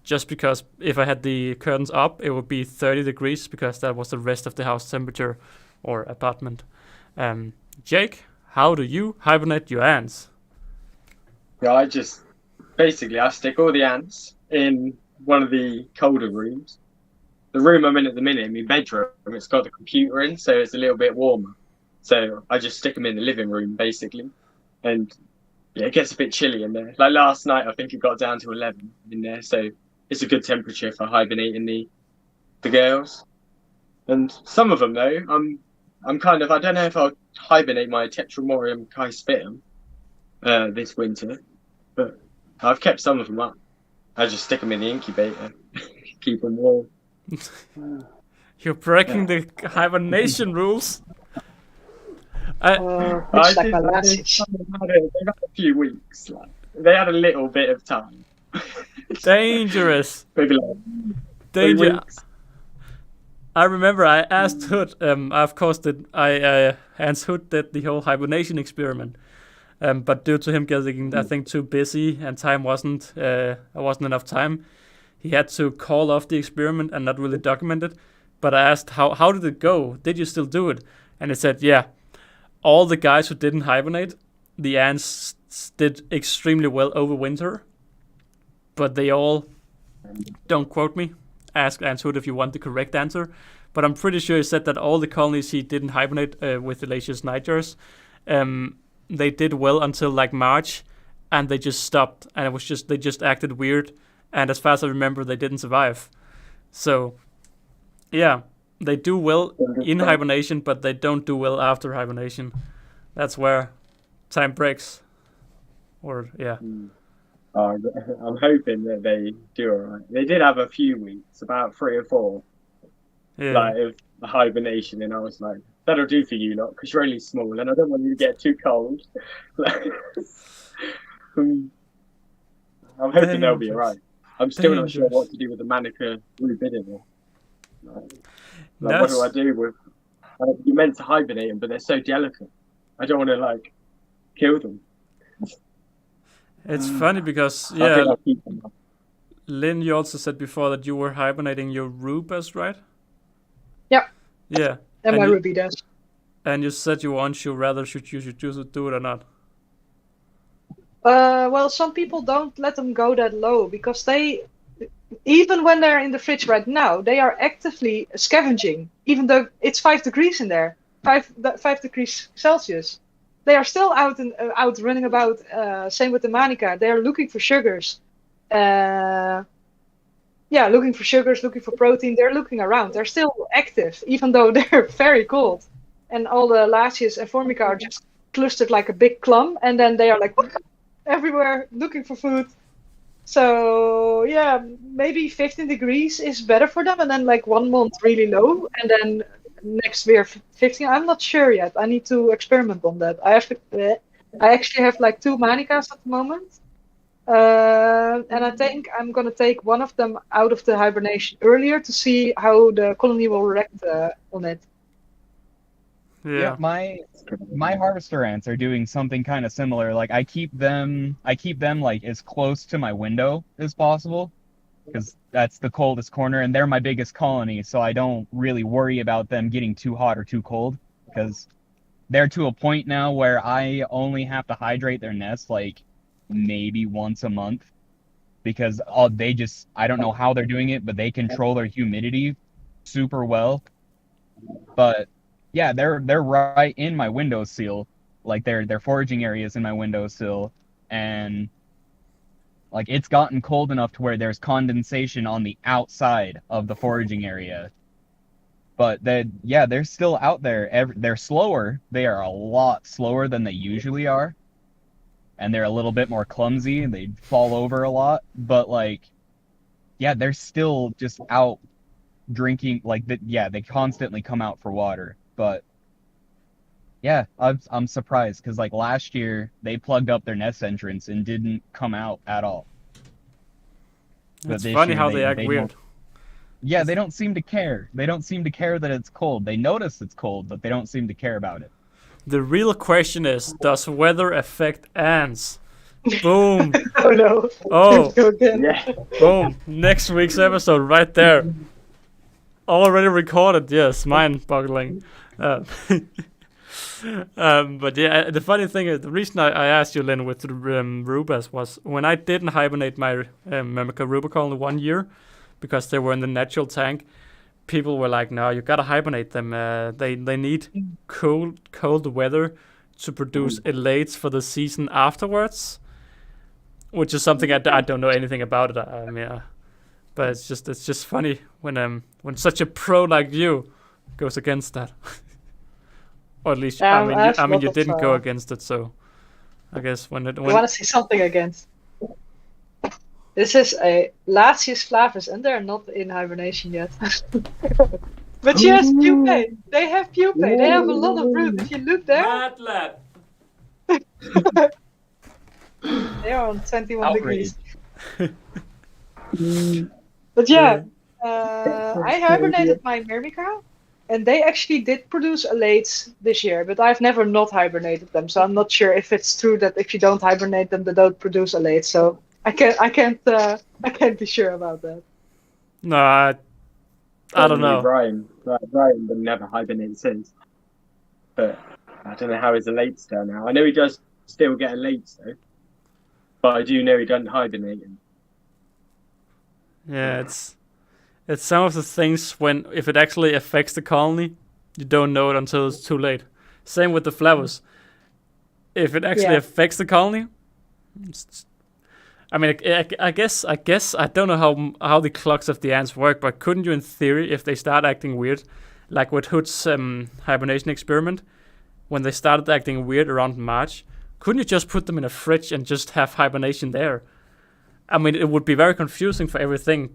just because if I had the curtains up, it would be 30 degrees because that was the rest of the house temperature or apartment. Jake, how do you hibernate your ants? Yeah, I stick all the ants in one of the colder rooms. The room I'm in at the minute, my bedroom, it's got the computer in, so it's a little bit warmer. So I just stick them in the living room, basically. And yeah, it gets a bit chilly in there. Like last night, I think it got down to 11 in there, so it's a good temperature for hibernating the girls. And some of them, though, I'm kind of, I don't know if I'll hibernate my Tetramorium chispitum this winter, but I've kept some of them up. I just stick them in the incubator, keep them warm. You're breaking the hibernation rules. It's like my lashes. They've had a few weeks. Like, they had a little bit of time. Dangerous. Maybe like 3 Danger. weeks. I remember I asked Hood. Of course, Hans Hood did the whole hibernation experiment. But due to him getting, I think, too busy and wasn't enough time, he had to call off the experiment and not really document it. But I asked, how did it go? Did you still do it? And he said, yeah. All the guys who didn't hibernate, the ants did extremely well over winter. But they all, don't quote me, ask Ants Hood if you want the correct answer. But I'm pretty sure he said that all the colonies he didn't hibernate with Elaceus nigers, they did well until like March, and they just stopped, and they just acted weird, and as far as I remember, they didn't survive. So, yeah, they do well in hibernation, but they don't do well after hibernation. That's where time breaks. Or yeah. I'm hoping that they do alright. They did have a few weeks, about 3 or 4, like of hibernation, and I was like, that'll do for you lot, because you're only small, and I don't want you to get too cold. I'm hoping they'll be alright. I'm still not sure what to do with the Manica rubidina. What do I do with? You're meant to hibernate them, but they're so delicate. I don't want to kill them. It's funny because Lynn, you also said before that you were hibernating your rubas, right? Yep. Yeah. And my ruby does. And you said you want you should do it or not. Well, some people don't let them go that low because they, even when they're in the fridge right now, they are actively scavenging, even though it's 5 degrees in there, 5 degrees Celsius. They are still out running about. Same with the Manica. They are looking for sugars. Looking for sugars, looking for protein. They're looking around. They're still active, even though they're very cold. And all the Lasius and Formica are just clustered like a big clump, and then they are like everywhere looking for food. So yeah, maybe 15 degrees is better for them, and then 1 month really low, and then next year 15. I'm not sure yet. I need to experiment on that. I actually have 2 Manicas at the moment, and I think I'm gonna take one of them out of the hibernation earlier to see how the colony will react on it. Yeah, my harvester ants are doing something kind of similar. I keep them as close to my window as possible, because that's the coldest corner, and they're my biggest colony, so I don't really worry about them getting too hot or too cold, because they're to a point now where I only have to hydrate their nest maybe once a month, because I don't know how they're doing it, but they control their humidity super well. But yeah, they're right in my windowsill, like their foraging areas in my windowsill, and like it's gotten cold enough to where there's condensation on the outside of the foraging area. But they're still out there. They're slower. They are a lot slower than they usually are, and they're a little bit more clumsy, and they fall over a lot. But like, yeah, they're still just out drinking. Like, they constantly come out for water. But yeah, I'm surprised because like last year they plugged up their nest entrance and didn't come out at all. But It's this funny year how they act don't- weird. Yeah, they don't seem to care. They don't seem to care that it's cold. They notice it's cold, but they don't seem to care about it. The real question is, does weather affect ants? Boom. Oh no. Oh, Go again. Yeah. boom. Next week's episode right there. Already recorded, yes, mind-boggling. But yeah, the funny thing is, the reason I asked you, Lynn, with the rubas was when I didn't hibernate my Myrmica ruba colony 1 year because they were in the natural tank. People were like, "No, you gotta hibernate them. They need cold weather to produce elates for the season afterwards," which is something I don't know anything about it. I mean, but it's just funny when such a pro like you goes against that. Or at least, Yeah, I mean, you of, didn't go against it, so I guess when You want to see something against? This is a Latius flavus, and they're not in hibernation yet. But yes, pupae. They have pupae. They have a lot of brood. If you look there, Mad lad. they are on 21 degrees. Outrage. But yeah, I hibernated my Myrmica, and they actually did produce elates this year. But I've never not hibernated them, so I'm not sure if it's true that if you don't hibernate them, they don't produce elates. So I can't be sure about that. No, I don't know. Brian would never hibernate since. But I don't know how his elates turn out. I know he does still get elates though. But I do know he doesn't hibernate. Yeah, it's some of the things when if it actually affects the colony, you don't know it until it's too late. Same with the flavus. If it actually affects the colony, I mean, I guess I don't know how the clocks of the ants work, but couldn't you, in theory, if they start acting weird, like with Hood's hibernation experiment, when they started acting weird around March, couldn't you just put them in a fridge and just have hibernation there? I mean, it would be very confusing for everything,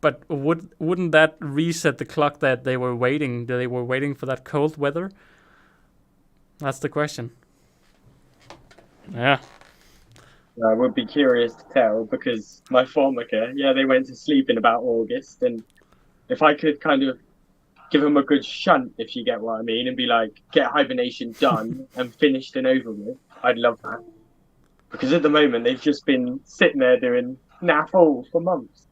but wouldn't that reset the clock that they were waiting? That they were waiting for that cold weather? That's the question. Yeah. I would be curious to tell because my Formica, they went to sleep in about August, and if I could kind of give them a good shunt, if you get what I mean, and be like, get hibernation done and finished and over with, I'd love that. Because at the moment, they've just been sitting there doing naff-all for months.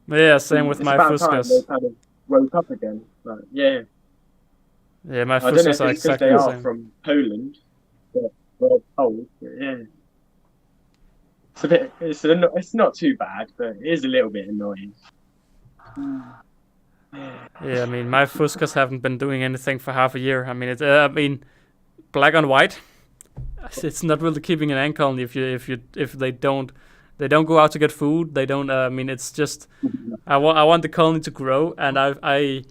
Yeah, same with It's my about time Fuscas. they kind of woke up again. But yeah, Yeah, my I don't know Fuscas if are it's because exactly they the are same. from Poland, but they're cold. But yeah, it's a bit. It's not too bad, but it is a little bit annoying. Yeah, I mean, my Fuscas haven't been doing anything for half a year. I mean, black on white, it's not really keeping an ant colony if they don't go out to get food. They don't. I mean, it's just I want the colony to grow, and I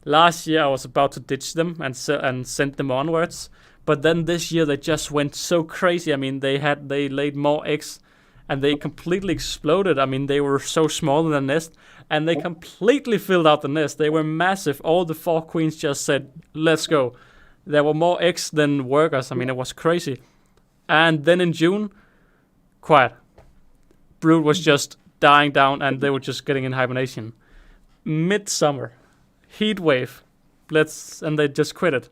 last year I was about to ditch them and send them onwards, but then this year they just went so crazy. I mean, they laid more eggs, and they completely exploded. I mean, they were so small in the nest, and they completely filled out the nest. They were massive. All the 4 queens just said, "Let's go." There were more eggs than workers. I mean, it was crazy. And then in June, quiet. Brood was just dying down, and they were just getting in hibernation. Midsummer, heat wave, and they just quit it.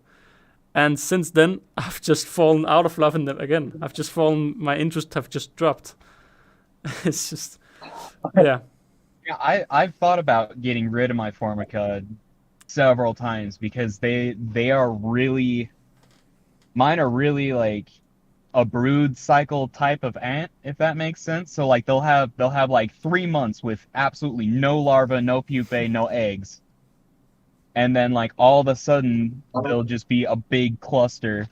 And since then, I've just fallen out of love in them again. My interest have just dropped. It's just, yeah. Yeah, I've thought about getting rid of my Formica several times because they are really, mine are really like a brood cycle type of ant, if that makes sense. So like they'll have like 3 months with absolutely no larvae, no pupae, no eggs. And then like all of a sudden they'll just be a big cluster.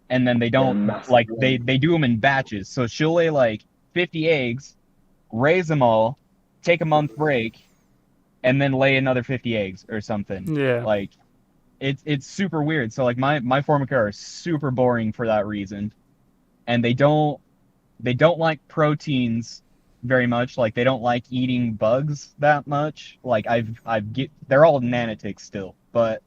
and then they don't massive, like yeah. they do them in batches. So she'll lay like 50 eggs, raise them all, take a month break, and then lay another 50 eggs or something. Yeah. Like it's super weird. So like my Formica are super boring for that reason, and they don't like proteins very much. Like they don't like eating bugs that much. Like they're all nanotics still, but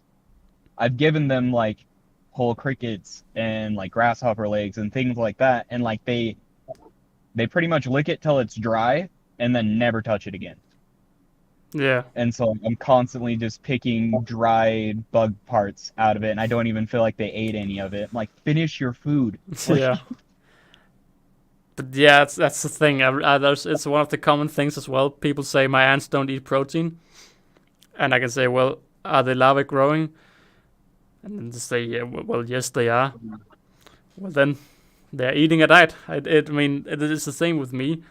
I've given them like whole crickets and like grasshopper legs and things like that, and like they pretty much lick it till it's dry and then never touch it again. Yeah. And so I'm constantly just picking dried bug parts out of it, and I don't even feel like they ate any of it. I'm like, finish your food. Yeah. But yeah, that's the thing. It's one of the common things as well. People say my ants don't eat protein, and I can say, well, are the larvae growing? And then they say, yeah, well, yes, they are. Well, then they're eating at night. I mean, it is the same with me.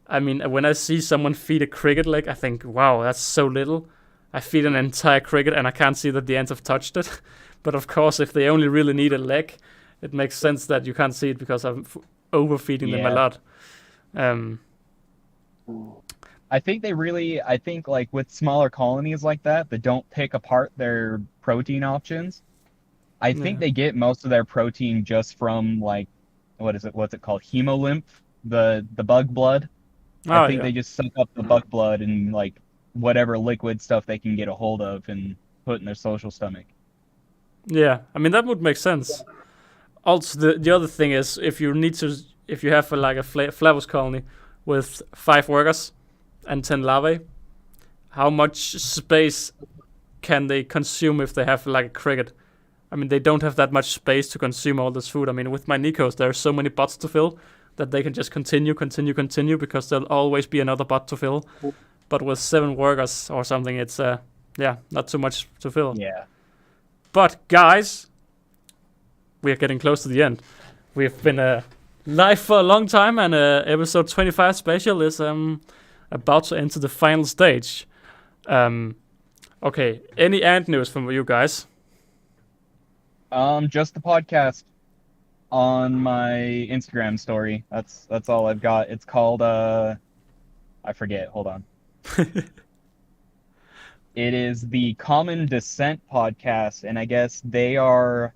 I mean, when I see someone feed a cricket leg, I think, wow, that's so little. I feed an entire cricket and I can't see that the ants have touched it. But of course, if they only really need a leg, it makes sense that you can't see it because I'm overfeeding them a Yeah. lot. I think like with smaller colonies like that don't pick apart their protein options, I think Yeah. they get most of their protein just from like, what's it called? Hemolymph, the bug blood. I think yeah. they just suck up the bug blood and like whatever liquid stuff they can get a hold of and put in their social stomach. Yeah, I mean that would make sense. Also, the other thing is if you have like a Flavus colony with 5 workers and 10 larvae, how much space can they consume if they have like a cricket? I mean, they don't have that much space to consume all this food. I mean, with my Nikos, there are so many bots to fill that they can just continue because there'll always be another bot to fill. But with 7 workers or something, it's not too much to fill. Yeah. But guys, we are getting close to the end. We've been live for a long time, and episode 25 special is about to enter the final stage. Okay, any ant news from you guys? Just the podcast on my Instagram story. That's all I've got. It's called I forget. Hold on. It is the Common Descent podcast, and I guess they were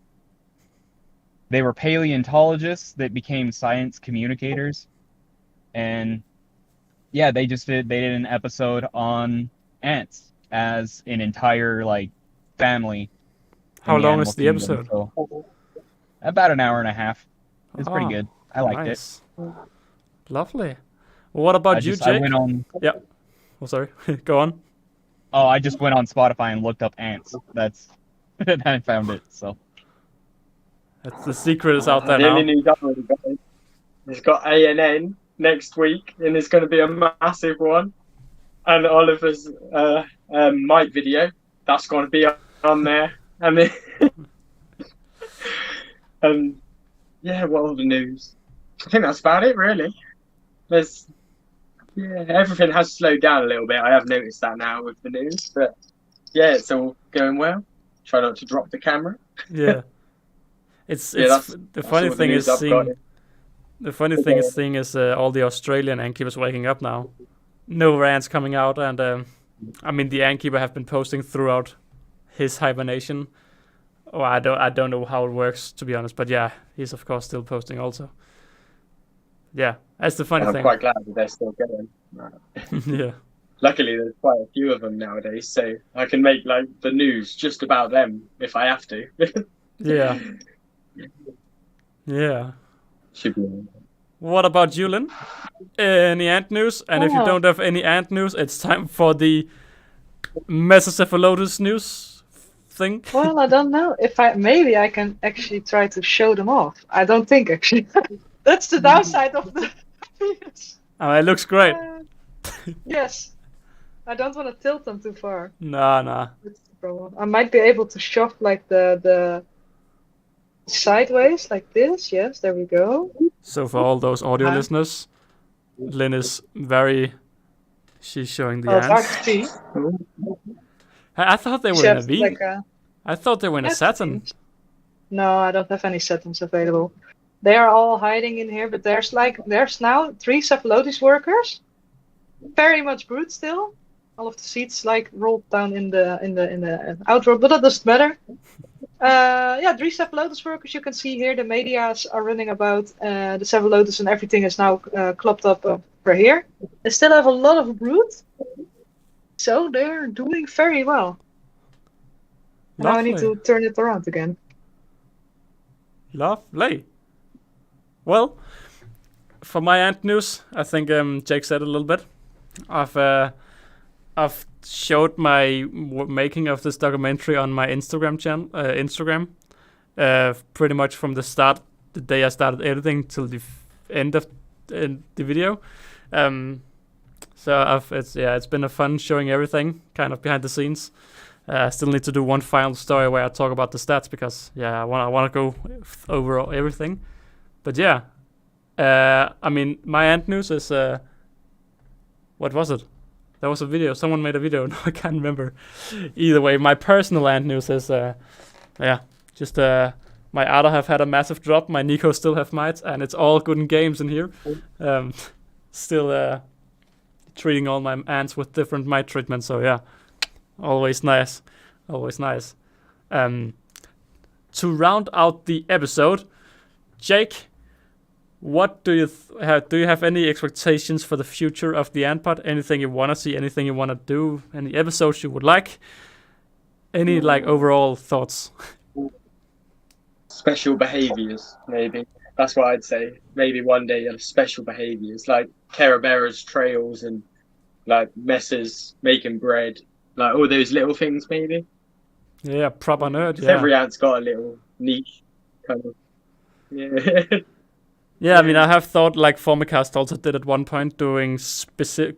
paleontologists that became science communicators, and yeah, they did an episode on ants as an entire like family. How in the long animal is the kingdom, episode? so about an hour and a half. It's pretty good. I liked it. Nice. Lovely. Well, what about you, Jake? I went on. Oh, sorry. Go on. Oh, I just went on Spotify and looked up ants. That's I found it. So The secret is out there The now. only news I've already got is it's got ANN next week, and it's going to be a massive one. And Oliver's Mike video, that's going to be on there. And then, yeah, what other news? I think that's about it, really. Everything has slowed down a little bit. I have noticed that now with the news, but yeah, it's all going well. Try not to drop the camera. Yeah. It's that's the funny all the thing news is I've got. seeing all the Australian antkeepers waking up now. No ants coming out, and I mean the antkeeper have been posting throughout his hibernation. Oh, I don't know how it works, to be honest, but yeah, he's of course still posting also. Yeah, that's the funny I'm thing. quite glad that they're still going. Yeah. Luckily, there's quite a few of them nowadays, so I can make like the news just about them if I have to. Yeah. Yeah. Should be. What about you, Lynn? Any ant news? And if you don't have any ant news, it's time for the Mesocephalotus news thing. Well, I don't know if maybe I can actually try to show them off. I don't think actually. That's the downside of the penis. It looks great. Yes. I don't want to tilt them too far. Nah. That's the problem. I might be able to shove like the sideways like this. Yes, there we go. So for all those audio listeners, Lynn is she's showing the It's hard ants. to see. I thought they were in a V. I thought they were in a That's Saturn. No, I don't have any settings available. They are all hiding in here, but there's now 3 Cephalotes workers. Very much brute still. All of the seats like rolled down in the outro, but that doesn't matter. 3 Cephalotes workers you can see here. The medias are running about. The Cephalotes and everything is now clopped up over here. They still have a lot of brood, so they're doing very well. Now I need to turn it around again. Lovely. Well, for my ant news, I think Jake said a little bit. I've showed my making of this documentary on my Instagram channel. Pretty much from the start, the day I started editing till the end of the video. So it's been a fun showing everything kind of behind the scenes. I still need to do one final story where I talk about the stats because I want to go over everything. But yeah, I mean my ant news is what was it? There was a video. Someone made a video. No, I can't remember. Either way, my personal ant news is just my Ada have had a massive drop. My Nico still have mites, and it's all good in games in here. Still treating all my ants with different mite treatments. So yeah. Always nice. To round out the episode, Jake, what do you have? Do you have any expectations for the future of the Antpod? Anything you want to see? Anything you want to do? Any episodes you would like? Any overall thoughts? Special behaviors, maybe. That's what I'd say. Maybe one day special behaviors like Carabera's trails and like Messers making bread. Like all those little things, maybe. Yeah, proper nerd. Yeah. Every ant's got a little niche, kind of. Yeah. Yeah, I mean, I have thought like Formicast also did at one point doing specific,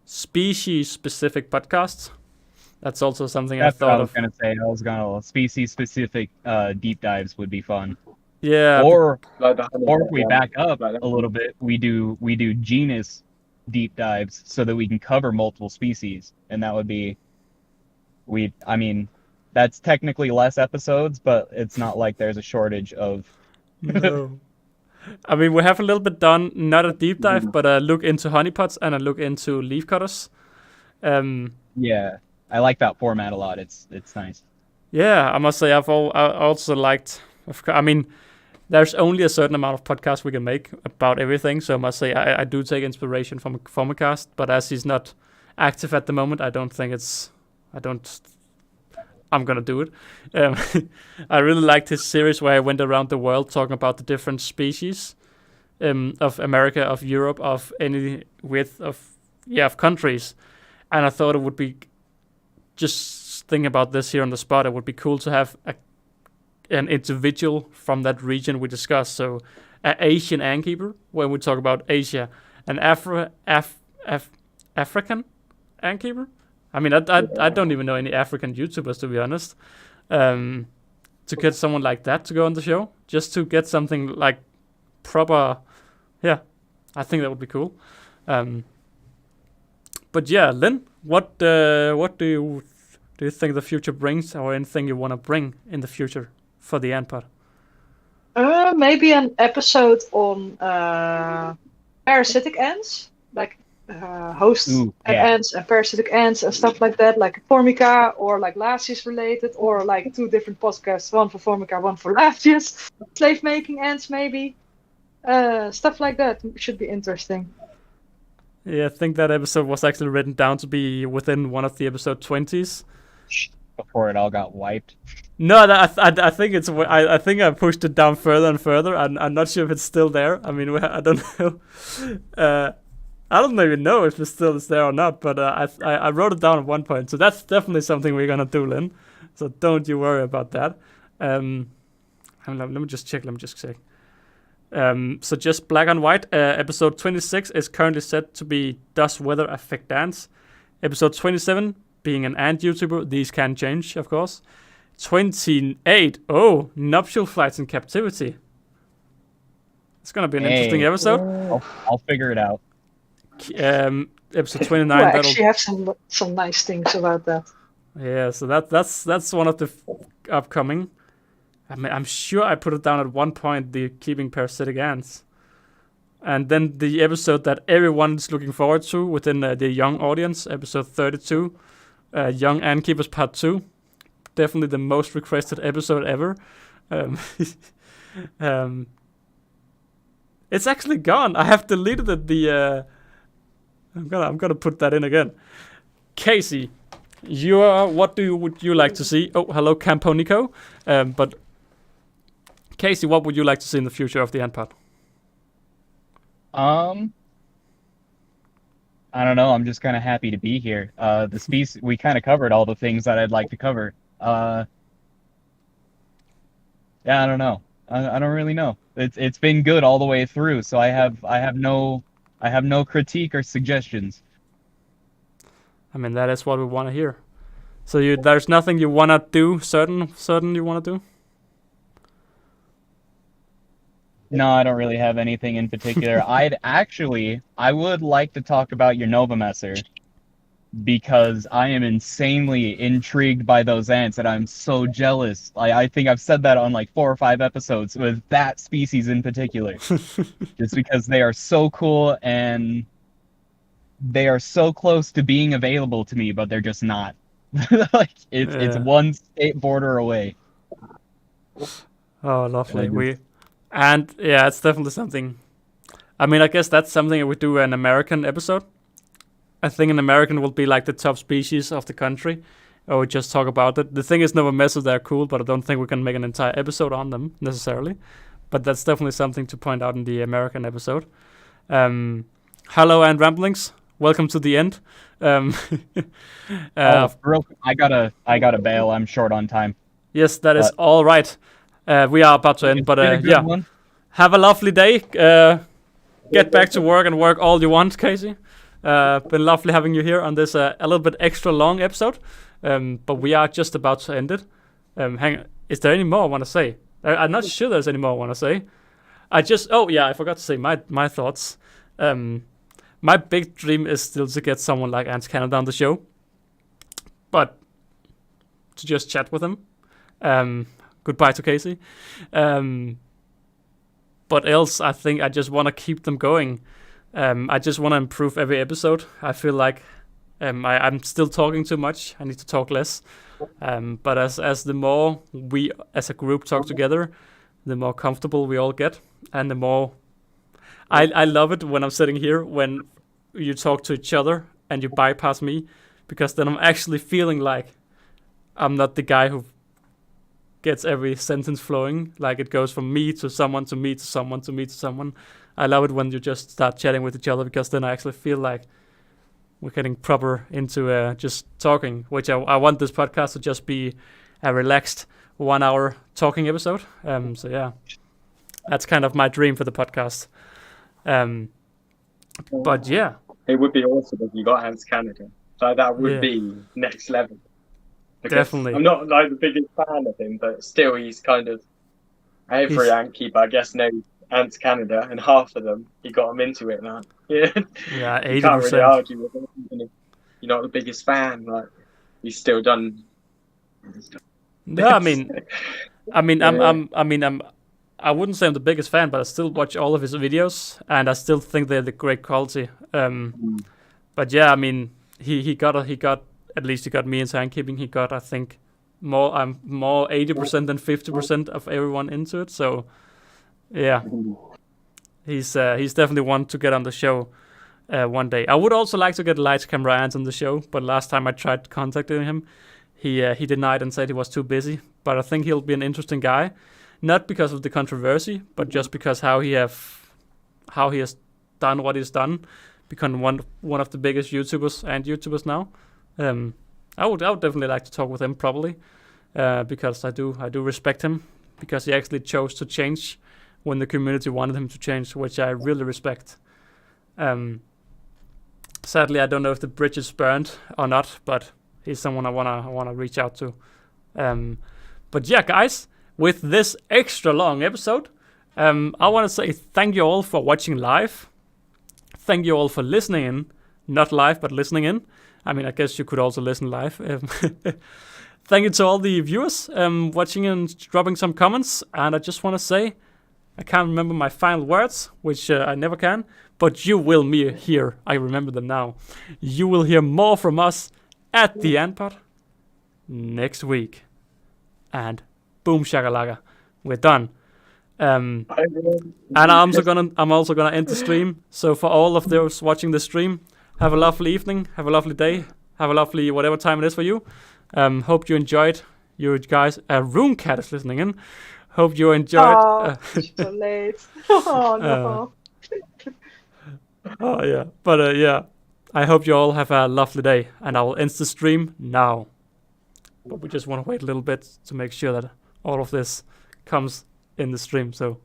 species-specific podcasts. That's also something I thought of. I was gonna say species-specific deep dives would be fun. Yeah. Or if we back up a little bit, we do genus deep dives so that we can cover multiple species, and that would be I mean that's technically less episodes, but it's not like there's a shortage of No. I mean, we have a little bit done, not a deep dive, but a look into honeypots and a look into leafcutters. Yeah, I like that format a lot. It's nice. Yeah, I must say I also liked. I mean, there's only a certain amount of podcasts we can make about everything, so I must say I do take inspiration from Formicast, but as he's not active at the moment, I'm gonna do it. I really liked his series where I went around the world talking about the different species of America, of Europe, of any width of countries, and I thought it would be just thinking about this here on the spot. It would be cool to have an individual from that region we discussed. So, an Asian antkeeper when we talk about Asia, an African antkeeper. I mean, I don't even know any African YouTubers, to be honest. To get someone like that to go on the show, just to get something like proper, I think that would be cool. But yeah, Lynn, what do you think the future brings, or anything you want to bring in the future for the Antpod? Maybe an episode on parasitic ants, like host ants and parasitic ants and stuff like that, like Formica or like Lasius related, or like 2 different podcasts, one for Formica, one for Lasius, slave making ants maybe. Stuff like that should be interesting. Yeah, I think that episode was actually written down to be within one of the episode 20s. Before it all got wiped. No, I think it's. I think I pushed it down further and further. I'm not sure if it's still there. I mean, I don't know. I don't even know if it still is there or not. But I wrote it down at one point, so that's definitely something we're gonna do, Lynn. So don't you worry about that. Let me just check. So just black and white. Episode 26 is currently set to be Does Weather Affect Ants? Episode 27 being an ant YouTuber. These can change, of course. 28. Oh, nuptial flights in captivity. It's gonna be an interesting episode. I'll figure it out. Episode 29. I actually have some nice things about that. Yeah, so that's one of the upcoming. I mean, I'm sure I put it down at one point, the keeping parasitic ants. And then the episode that everyone's looking forward to within the young audience, episode 32, Young Ant Keepers Part 2. Definitely the most requested episode ever. It's actually gone. I have deleted it. I'm gonna put that in again. Casey, would you like to see? Oh, hello, Campo Nico. But Casey, what would you like to see in the future of the Ant Pod? I don't know. I'm just kind of happy to be here. The species, we kind of covered all the things that I'd like to cover. Yeah, I don't know. I don't really know. It's been good all the way through, so I have no critique or suggestions. I mean, that is what we want to hear. So there's nothing you want to do, certain you want to do? No, I don't really have anything in particular. I would like to talk about your Novomesser, because I am insanely intrigued by those ants, and I'm so jealous. I think I've said that on like 4 or 5 episodes with that species in particular. Just because they are so cool and they are so close to being available to me, but they're just not. It's one state border away. Oh, lovely. It's definitely something. I mean, I guess that's something we do an American episode. I think an American will be like the top species of the country, or we just talk about it. The thing is, Novomessers, they're cool, but I don't think we can make an entire episode on them necessarily. But that's definitely something to point out in the American episode. Hello and ramblings. Welcome to the end. I gotta bail. I'm short on time. Yes, that is all right. We are about to end, but one. Have a lovely day. Get back to work and work all you want, Casey. Been lovely having you here on this a little bit extra long episode, but we are just about to end it. Is there any more I want to say? I'm not sure there's any more I want to say. I forgot to say my thoughts. My big dream is still to get someone like Ants Canada on the show, but to just chat with him. Goodbye to Casey. But else, I think I just want to keep them going. I just want to improve every episode. I feel like I'm still talking too much. I need to talk less. But as the more we as a group talk together, the more comfortable we all get, and the more I love it when I'm sitting here when you talk to each other and you bypass me, because then I'm actually feeling like I'm not the guy who gets every sentence flowing, like it goes from me to someone to me to someone to me to someone. I love it when you just start chatting with each other, because then I actually feel like we're getting proper into just talking, which I want this podcast to just be a relaxed 1 hour talking episode. So yeah, that's kind of my dream for the podcast. But yeah, it would be awesome if you got Ants Canada. So that would be next level. Because definitely. I'm not like the biggest fan of him, but still, he's kind of every ant keeper, I guess, knows Ants Canada, and half of them he got them into it, man. Yeah, 80%. You can't really argue with him. Even if you're not the biggest fan, like he's still done. No, I wouldn't say I'm the biggest fan, but I still watch all of his videos, and I still think they're the great quality. But yeah, I mean, he got at least he got me into ant keeping. He got, I think, more 80% than 50% of everyone into it. So yeah, he's definitely one to get on the show one day. I would also like to get Lights Camera Ants on the show, but last time I tried contacting him, he denied and said he was too busy. But I think he'll be an interesting guy, not because of the controversy, but just because how he has done what he's done, become one of the biggest YouTubers now. I would definitely like to talk with him, probably, because I do respect him, because he actually chose to change when the community wanted him to change, which I really respect. Sadly, I don't know if the bridge is burned or not, but he's someone I wanna reach out to. But yeah, guys, with this extra long episode, I want to say thank you all for watching live. Thank you all for listening in, not live, but listening in. I mean, I guess you could also listen live. thank you to all the viewers watching and dropping some comments. And I just want to say, I can't remember my final words, which I never can, but you will hear. I remember them now. You will hear more from us at the Antpod next week. And boom shakalaka, we're done. And I'm also gonna end the stream. So for all of those watching the stream, have a lovely evening, have a lovely day, have a lovely whatever time it is for you. Hope you enjoyed. You guys, Runecat is listening in. Hope you enjoyed. Oh, so late. Oh no. Oh yeah, but yeah, I hope you all have a lovely day, and I will end the stream now. But we just want to wait a little bit to make sure that all of this comes in the stream. So